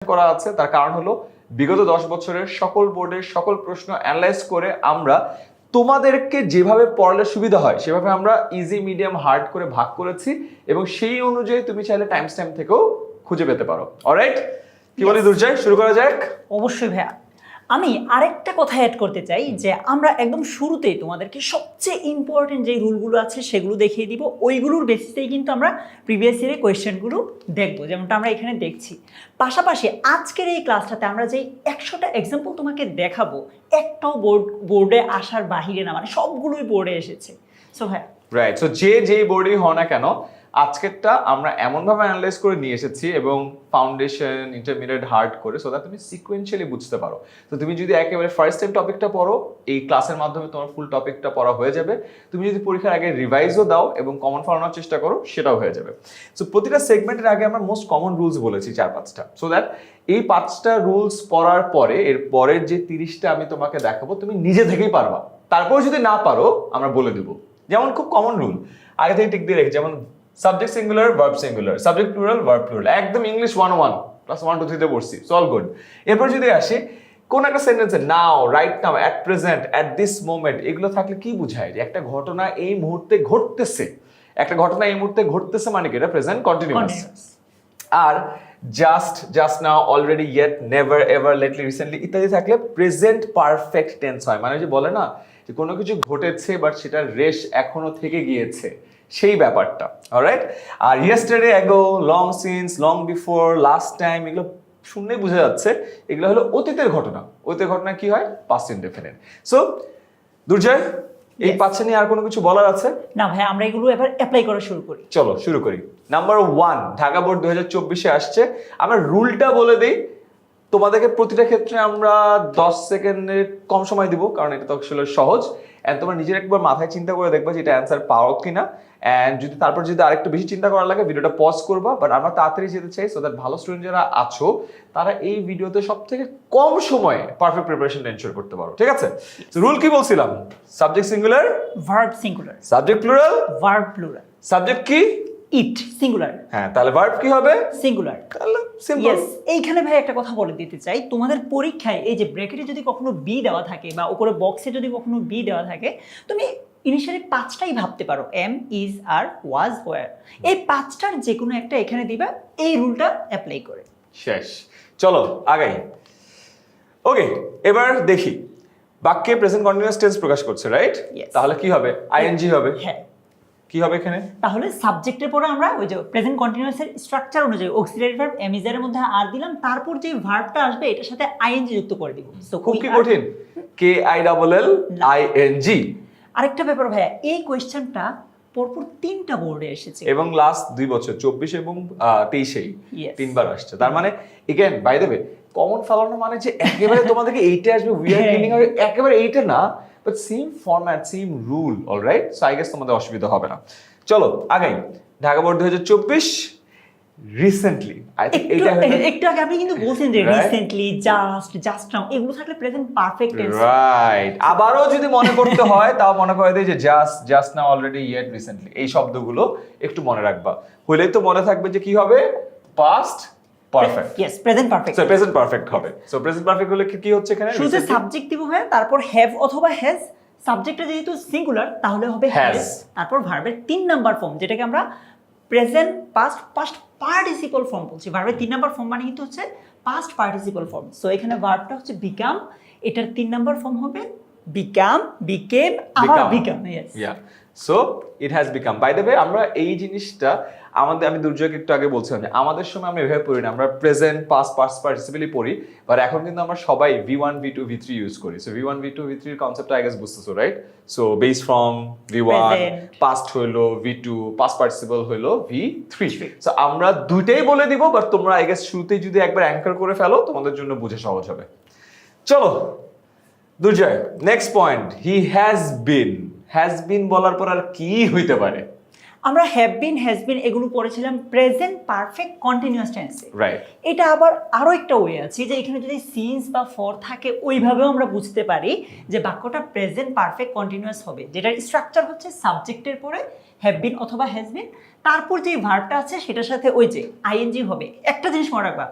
করা আছে। তার কারণ হলো বিগত 10 বছরের সকল বোর্ডের সকল প্রশ্ন অ্যানালাইজ করে আমরা তোমাদেরকে যেভাবে পড়ালে সুবিধা হয় সেভাবে আমরা ইজি মিডিয়াম হার্ড করে ভাগ করেছি এবং সেই অনুযায়ী তুমি চাইলে টাইম স্ট্যাম্প থেকেও খুঁজে পেতে পারো। অলরাইট, কি বলি দুর্জয়, শুরু করা যাক? অবশ্যই ভাইয়া, আমি আরেকটা কথা অ্যাড করতে চাই যে আমরা একদম শুরুতেই তোমাদেরকে সবচেয়ে ইম্পর্টেন্ট যে রুলগুলো আছে সেগুলো দেখিয়ে দিব। ওইগুলোর বেসিসেই কিন্তু আমরা প্রিভিয়াস ইয়ারের কোয়েশ্চেনগুলো দেখবো, যেমনটা আমরা এখানে দেখছি। পাশাপাশি আজকের এই ক্লাসটাতে আমরা যেই 100টা এক্সাম্পল তোমাকে দেখাবো, একটাও বোর্ডে আসার বাহিরে না, মানে সবগুলোই বোর্ডে এসেছে। সো হ্যাঁ রাইট, সো যেই বোর্ডেই হও না কেন আজকেরটা আমরা এমনভাবে অ্যানালাইজ করে নিয়ে এসেছি এবং ফাউন্ডেশন ইন্টারমিডিয়েট হার্ড করে, সো দ্যাট তুমি সিকোয়েন্সিয়ালি বুঝতে পারো। তো তুমি যদি একেবারে ফার্স্ট টাইম টপিকটা পড়ো, এই ক্লাসের মাধ্যমে তোমার ফুল টপিকটা পড়া হয়ে যাবে। তুমি যদি পরীক্ষার আগে রিভাইজও দাও এবং কমন ফলানোর চেষ্টা করো, সেটাও হয়ে যাবে। সো প্রতিটা সেগমেন্টের আগে আমরা মোস্ট কমন রুলস বলেছি 4-5টা, সো দ্যাট এই 5টা রুলস পড়ার পরে এর পরের যে 30টা আমি তোমাকে দেখাবো তুমি নিজে থেকেই পারবা। তারপর যদি না পারো আমরা বলে দেবো। যেমন খুব কমন রুল আগে থেকে টিক দিয়ে রেখে, যেমন subject singular verb singular, subject plural verb plural, একদম ইংলিশ 101 ক্লাস 1 2 3 তে পড়ছি, সো অল গুড। এরপর যদি আসি কোন একটা সেন্টেন্সে now, right now, at present, at this moment, এগুলো থাকলে কি বোঝায়? যে একটা ঘটনা এই মুহূর্তে ঘটতেছে, একটা ঘটনা এই মুহূর্তে ঘটতেছে মানে কি এটা প্রেজেন্ট কন্টিনিউয়াস। আর just now, already, yet, never, ever, lately, recently ইত্যাদি থাকলে প্রেজেন্ট পারফেক্ট টেন্স হয়। মানে যে বলে না যে কোনো কিছু ঘটেছে বাট সেটার রেশ এখনো থেকে গিয়েছে, সেই ব্যাপারটা। অলরাইট, আর yesterday, ago, long since, long before, last time, এগুলো শুনলেই বোঝা যাচ্ছে এগুলো হলো অতীতের ঘটনা। অতীতের ঘটনা কি হয়? Past indefinite. সো দুর্জয়, এই 5টা নিয়ে আর কোনো কিছু বলার আছে? না ভাই, আমরা এগুলো এবার অ্যাপ্লাই করা শুরু করি। চলো শুরু করি। নাম্বার 1, ঢাকা বোর্ড 2024-এ আসছে। আমরা রুলটা বলে দিই, তোমাদেরকে প্রতিটা ক্ষেত্রে আমরা 10 সেকেন্ডের কম সময় দিব, কারণ এটা তো আসলে সহজ। এন্ড তোমরা নিজের একবার মাথায় চিন্তা করে দেখবা যে এটা অ্যান্সার পাও কিনা। এন্ড যদি তারপর যদি আরেকটু বেশি চিন্তা করা লাগে ভিডিওটা পজ করবা, বাট আমরা তাড়াতাড়ি যেতে চাই, সো দ্যাট ভালো স্টুডেন্ট যারা আছো তারা এই ভিডিওতে সব থেকে কম সময়ে পারফেক্ট প্রিপারেশন এনশিওর করতে পারো। ঠিক আছে, রুল কি বলছিলাম? Subject singular, verb singular, subject plural, verb plural, subject কি? ইট সিঙ্গুলার। হ্যাঁ, তাহলে ভার্ব কি হবে? সিঙ্গুলার। তাহলে সিম্পল। ইয়েস, এইখানে ভাই একটা কথা বলে দিতে চাই, তোমাদের পরীক্ষায় এই যে ব্র্যাকেটে যদি কখনো বি দেওয়া থাকে বা উপরে বক্সে যদি কখনো বি দেওয়া থাকে, তুমি ইনিশিয়ালি 5টাই ভাবতে পারো, am, is, are, was, were. এই 5টার যে কোনো একটা এখানে দিবা, এই রুলটা অ্যাপ্লাই করে। শেষ, চলো আগাই। ওকে, এবার দেখি বাক্যে প্রেজেন্ট কন্টিনিউয়াস টেন্স প্রকাশ করছে, রাইট? Yes. তাহলে কি হবে? আইএনজি হবে। হ্যাঁ, কি হবে এখানে? তাহলে সাবজেক্টের পরে আমরা ওই যে প্রেজেন্ট কন্টিনিউয়াসের স্ট্রাকচার অনুযায়ী অক্সিলারি ভার্ব এম ইজ এর মধ্যে আর দিলাম, তারপর যে ভার্বটা আসবে এটার সাথে আইএনজি যুক্ত করে দিব। সো খুব কি কঠিন? K I double L I N G. আরেকটা ব্যাপার ভাইয়া, এই কোয়েশ্চেনটা পরপর 3টা বোর্ডে এসেছে এবং লাস্ট 2 বছর 24 এবং 23-এই Yes. 3বার আসছে। তার মানে again by the way, common ফলানো মানে যে একেবারে তোমাদেরকে এইটা আসবে উই আর কিলিং, আর একেবারে এইটা না, but same format, same rule. Alright, so I guess তোমাদের অসুবিধা হবে না। চলো আগাই। Dhaka board 2024 recently, I think এইটা একটু আগে আপনি কিন্তু বলছেন যে রিসেন্টলি, জাস্ট নাও, এগুলো থাকলে প্রেজেন্ট পারফেক্ট টেন্স। রাইট, আবারও যদি মনে করতে হয় তাও মনে করে দিই যে just now, already, yet, recently, এই শব্দগুলো একটু মনে রাখবা। হইলেই তো মনে থাকবে যে কি হবে? Past perfect. Yes, present perfect. So present perfect হবে। সো প্রেজেন্ট পারফেক্ট হলে কি হচ্ছে এখানে? শুরুতে সাবজেক্ট দিব ভাইয়া, তারপর হ্যাভ অথবা হ্যাজ। সাবজেক্টটা যেহেতু সিঙ্গুলার তাহলে হবে হ্যাজ, তারপর ভার্বের 3 নাম্বার ফর্ম, যেটাকে আমরা প্রেজেন্ট পাস্ট পার্টিসিপল ফর্ম বলছি। ভার্বের 3 নাম্বার ফর্ম মানে কিন্তু হচ্ছে পাস্ট পার্টিসিপল ফর্ম। সো এখানে ভার্বটা হচ্ছে বিকাম, এটার 3 নাম্বার ফর্ম হবে বিকাম, বিকেম, আবার become. Yes, yeah, so it has become. By the way, আমরা এই জিনিসটা আমি দুর্যোগ একটু আগে বলছিলাম যে আমাদের সময় আমরা এভাবে পড়ি না, আমরা প্রেজেন্ট পাস্ট পার্টিসিপেলই পড়ি, বাট এখন কিন্তু আমরা সবাই V1 V2 V3 ইউজ করি। সো V1 V2 V3 এর কনসেপ্টটা আই গেস বুঝতেছো, right? So base form V1, past হইলো V2, পাস্ট পার্টিসিপল হইলো V3। সো আমরা দুইটাই বলে দিব, বাট তোমরা আই গেস শুরুতেই যদি একবার অ্যাঙ্কার করে ফেলো তোমাদের জন্য বুঝে সহজ হবে। চলো Durjoy, next point, he has been বলার পর আর কি হইতে পারে? আমরা হ্যাভ বিন, হ্যাজ বিন এগুলো পড়েছিলাম প্রেজেন্ট পারফেক্ট কন্টিনিউয়াস টেন্সে। রাইট, এটা আবার আরো একটা ওয়ে আছে যে এখানে যদি সিন্স বা ফর থাকে ওইভাবেও আমরা বুঝতে পারি যে বাক্যটা প্রেজেন্ট পারফেক্ট কন্টিনিউয়াস হবে, যেটার স্ট্রাকচার হচ্ছে সাবজেক্টের পরে হ্যাভ বিন অথবা হ্যাজ বিন, তারপর যে ভার্বটা আছে সেটার সাথে ওই যে আইএনজি হবে। একটা জিনিস মনে রাখবা,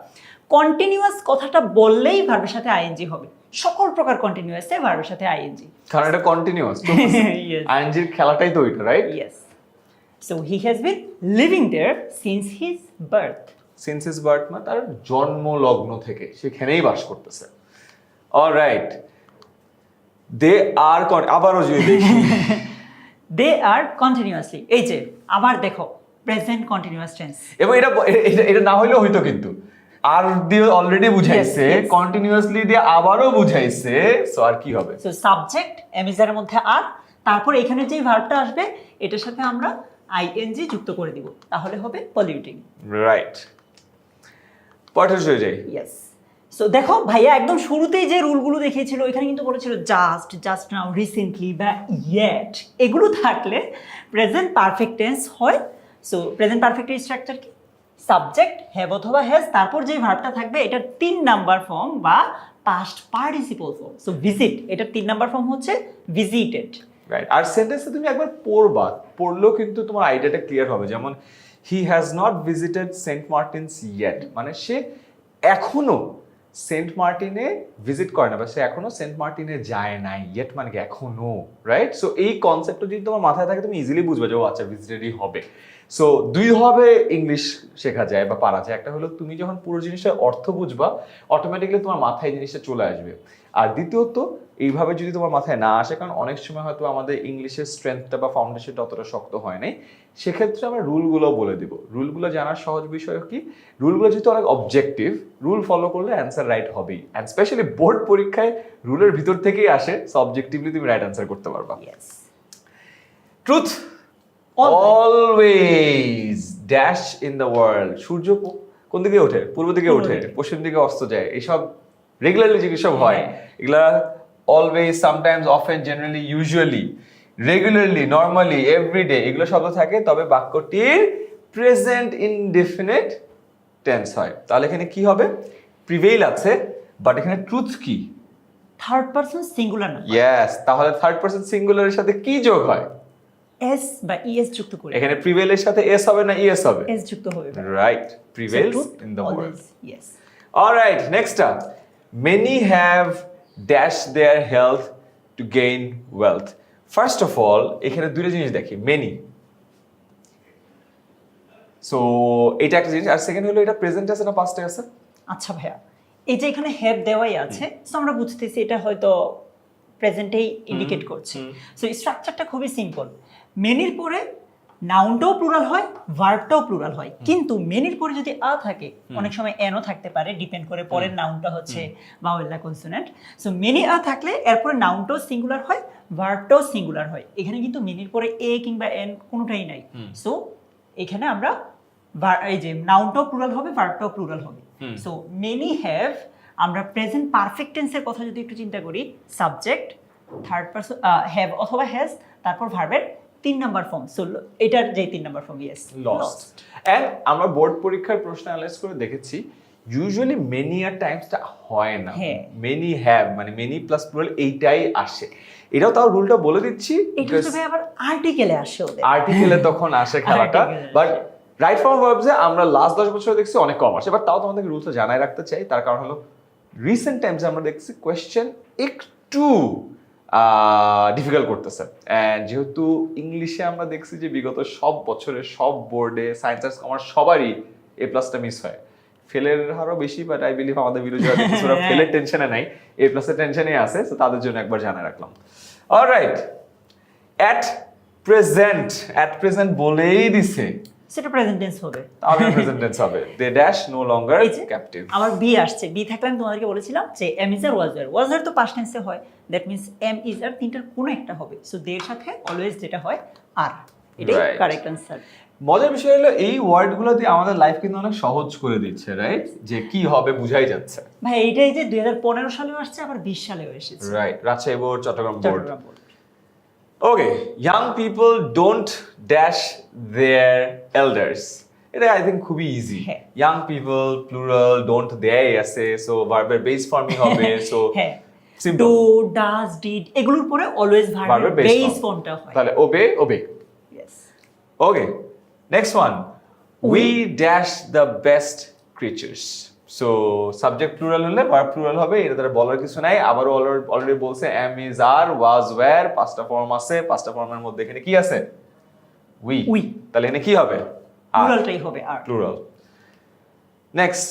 কন্টিনিউয়াস কথাটা বললেই ভার্বের সাথে আইএনজি হবে, সকল প্রকার কন্টিনিউয়াসে ভার্বের সাথে আইএনজি। কারণ এটা কন্টিনিউয়াস Yes. আইএনজির খেলাটাই তো এটা, right? Yes. So he has been living there since his birth. Since his birth মানে তার জন্ম লগ্ন থেকে সেখানেই বাস করতেছে। অলরাইট, দে আর আবারও যদি দেখি They are continuously, এই যে আবার দেখো প্রেজেন্ট কন্টিনিউয়াস টেন্স। এবং এটা না হইলেও হইতো, কিন্তু আর দিয়ে অলরেডি বুঝাইছে, Yes, yes. কন্টিনিউয়াসলি দিয়ে আবারও বুঝাইছে, সো আর কি হবে? সো সাবজেক্ট এমিজারের মধ্যে আর, তারপর এখানে যে ভার্বটা আসবে এটার সাথে আমরা আইএনজি যুক্ত করে দিব, তাহলে হবে পলিউটিং। রাইট, পয়েন্ট হয়ে যায়। ইয়েস। সো দেখো ভাইয়া একদম শুরুতেই যে রুলগুলো দেখিয়েছিল এখানে কিন্তু বলেছিল জাস্ট নাও, রিসেন্টলি বা ইয়েট, এগুলো থাকলে প্রেজেন্ট পারফেক্ট টেন্স হয়। সো প্রেজেন্ট পারফেক্টের স্ট্রাকচার কি? সাবজেক্ট হ্যাভ অথবা হ্যাজ, তারপর যে ভার্বটা থাকবে এটা 3 নাম্বার ফর্ম বা past participle form. So visit, এটা 3 নাম্বার ফর্ম হচ্ছে ভিজিটেড। রাইট, আর সেন্টেন্সে তুমি একবার পড়বা, পড়লেও কিন্তু তোমার আইডিয়াটা ক্লিয়ার হবে। যেমন he has not visited Saint Martins yet, মানে সে এখনো সেন্ট মার্টিনে ভিজিট করে না বা সে এখনো সেন্ট মার্টিনে যায় নাই। ইয়েট মানে কি এখনো, রাইট? সো এই কনসেপ্টটা যদি তোমার মাথায় থাকে তুমি ইজিলি বুঝবে যে ও আচ্ছা ভিজিটেডই হবে। সো দুইভাবে ইংলিশ শেখা যায় বা পারা যায়। একটা হলো তুমি যখন পুরো জিনিসের অর্থ বুঝবা অটোমেটিক্যালি তোমার মাথায় জিনিসটা চলে আসবে। আর দ্বিতীয়ত এইভাবে যদি তোমার মাথায় না আসে, কারণ অনেক সময় হয়তো আমাদের ইংলিশের স্ট্রেংথটা বা ফাউন্ডেশনটা অতটা শক্ত হয় নাই, সেক্ষেত্রে আমরা রুলগুলো বলে দিব। রুলগুলো জানার সহজ বিষয় কি, রুলগুলো যেহেতু অনেক অবজেক্টিভ, রুল ফলো করলে অ্যান্সার রাইট হবেই। অ্যান্ড স্পেশালি বোর্ড পরীক্ষায় রুলের ভিতর থেকেই আসে, সো অবজেক্টিভলি তুমি রাইট অ্যান্সার করতে পারবা। Yes. Truth always dash in the world. সূর্য কোন দিকে ওঠে? পূর্ব দিকে ওঠে, পশ্চিম দিকে অস্ত যায়। এইসব রেগুলারলি যে সব হয়, এগুলা always, sometimes, often, generally, usually, regularly, normally, everyday, এগুলো শব্দ থাকে, তবে বাক্যটির প্রেজেন্ট ইনডেফিনিট টেন্স হয়। তাহলে এখানে কি হবে? প্রিভেইল আছে, বাট এখানে ট্রুথ কি? থার্ড পারসন সিঙ্গুলার না, ইয়েস, তাহলে থার্ড পারসন সিঙ্গুলারের সাথে কি যোগ হয়? এস বা ইএস যুক্ত করে। এখানে প্রিভেইলের সাথে এস হবে না ইএস হবে? এস যুক্ত হবে। Right, prevails in the world. Yes. Alright, next up, many have dash their health to gain wealth. First of all এখানে দুটো জিনিস দেখি, মেনি, সো এটা একটা জিনিস। আর সেকেন্ড হলো এটা প্রেজেন্ট আছে না পাস্টে আছে? আচ্ছা ভাইয়া, এই যে এখানে হ্যাভ দেওয়াই আছে, সো আমরা বুঝতেছি এটা হয়তো প্রেজেন্টেই ইন্ডিকেট করছে। সো স্ট্রাকচারটা খুবই সিম্পল। মেনির পরে নাউনটাও প্লুরাল হয়, ভার্বটাও প্লুরাল হয়, কিন্তু মেনির পরে যদি আ থাকে, অনেক সময় এনও থাকতে পারে, ডিপেন্ড করে পরের নাউনটা হচ্ছে ভাওয়েল না কনসোনেন্ট। সো মেনি আ থাকলে এরপরে নাউনটাও সিঙ্গুলার হয়, ভার্বটাও সিঙ্গুলার হয়। এখানে কিন্তু মেনির পরে এ কিংবা এন কোনোটাই নাই। সো এখানে আমরা এই যে নাউনটাও প্লুরাল হবে, ভার্বটাও প্লুরাল হবে। সো মেনি হ্যাভ, আমরা প্রেজেন্ট পারফেক্ট টেন্সের কথা যদি একটু চিন্তা করি, সাবজেক্ট, থার্ড পারসন হ্যাভ অথবা হ্যাজ, তারপর ভার্বের 3 নাম্বার ফর্ম। সো এটার যে 3 number form, yes, lost. And আমরা বোর্ড পরীক্ষার প্রশ্ন অ্যানালাইজ করে দেখেছি ইউজুয়ালি মেনি আর টাইমসটা হয় না, মেনি হ্যাভ মানে মেনি প্লাস প্লুরাল এইটাই আসে। এটাও তাও রুলটা বলে দিচ্ছি, এটা তো ভাই আবার আর্টিকেলে আসে, ওদের আর্টিকেলে তখন আসে খেলাটা। বাট রাইট ফর্ম ভার্বসে আমরা লাস্ট 10 বছর দেখছি অনেক কম আসে। বাট তাও তোমাদেরকে রুলটা জানাই রাখতে চাই, তার কারণ হলো রিসেন্ট টাইমসে আমরা দেখছি কোয়েশ্চেন একটু ডিফিকাল্ট করতেছে। অ্যান্ড যেহেতু ইংলিশে আমরা দেখছি যে বিগত সব বছরে সব বোর্ডে সায়েন্স আর্টস কমার্স সবারই এ প্লাসটা মিস হয়, ফেলের হারও বেশি, বাট আই বিলিভ আমাদের বিরোধী ফেলের টেনশনে নাই, এ প্লাসের টেনশনে আছে, তো তাদের জন্য একবার জানা রাখলাম। অলরাইট, অ্যাট প্রেজেন্ট বলেই দিছে, সেটা প্রেজেন্ট টেন্স হবে, তাহলে প্রেজেন্ট টেন্স হবে। They dash no longer captive. আবার বি আসছে, বি থাকলে আমি তোমাদেরকে বলেছিলাম যে এম ইজ আর ওয়াজ আর তো পাস্ট টেন্সে হয়, দ্যাট মিন্স এম ইজ আর তিনটার কোনো একটা হবে। সো দের সাথে অলওয়েজ যেটা হয় আর, এটাই কারেক্ট অ্যান্সার। মজার বিষয় হলো এই ওয়ার্ডগুলো দিয়ে আমাদের লাইফ কিন্তু অনেক সহজ করে দিচ্ছে, রাইট? যে কি হবে বুঝাই যাচ্ছে। ভাই এইটাই যে 2015 সালেও আসছে, আবার 20 সালেও এসেছে, right, Rajshahi board, Chittagong board. Okay, young people don't dash their elders. এটা আই থিঙ্ক খুবই easy. Young people plural, don't দেয় আছে, সো ভার্বের বেস ফর্মই হবে। সো ডু, ডাজ, ডিড, এগুলোর পরে অলওয়েজ ভার্বের বেস ফর্মটা হয়, তাহলে ওবে। Yes. Okay, next one, we dash the best creatures. So subject plural হলে ভার্ব প্লুরাল হবে, এটা দ্বারা বলার কিছু নাই। আবারও অলরেডি বলছে am is are was were, পাঁচটা ফর্ম আছে, পাঁচটা ফর্মের মধ্যে এখানে কি আছে? উই। We। তাহলে এখানে কি হবে? প্লুরালটাই হবে আর। Plural. Next,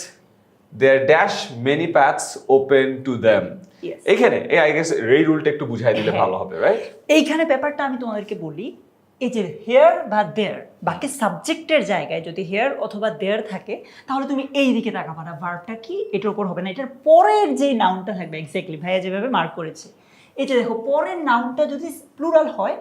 there dash many paths open to them. Yes. এখানে আই গেস এই রুলটা একটু বুঝাই দিলে হ্যাঁ। ভালো হবে, রাইট? এইখানে ব্যাপারটা আমি তোমাদেরকে বলি, এই যে হেয়ার বা দেয়ার, বাকি সাবজেক্টের জায়গায় যদি হেয়ার অথবা দেয়ার থাকে তাহলে তুমি এই দিকে তাকাবা না, ভার্বটা কি এটার উপর হবে না, এটার পরের যে নাউনটা থাকবে, এক্স্যাক্টলি ভাইয়া যেভাবে মার্ক করেছে। এই যে দেখো, পরের নাউনটা যদি প্লুরাল হয়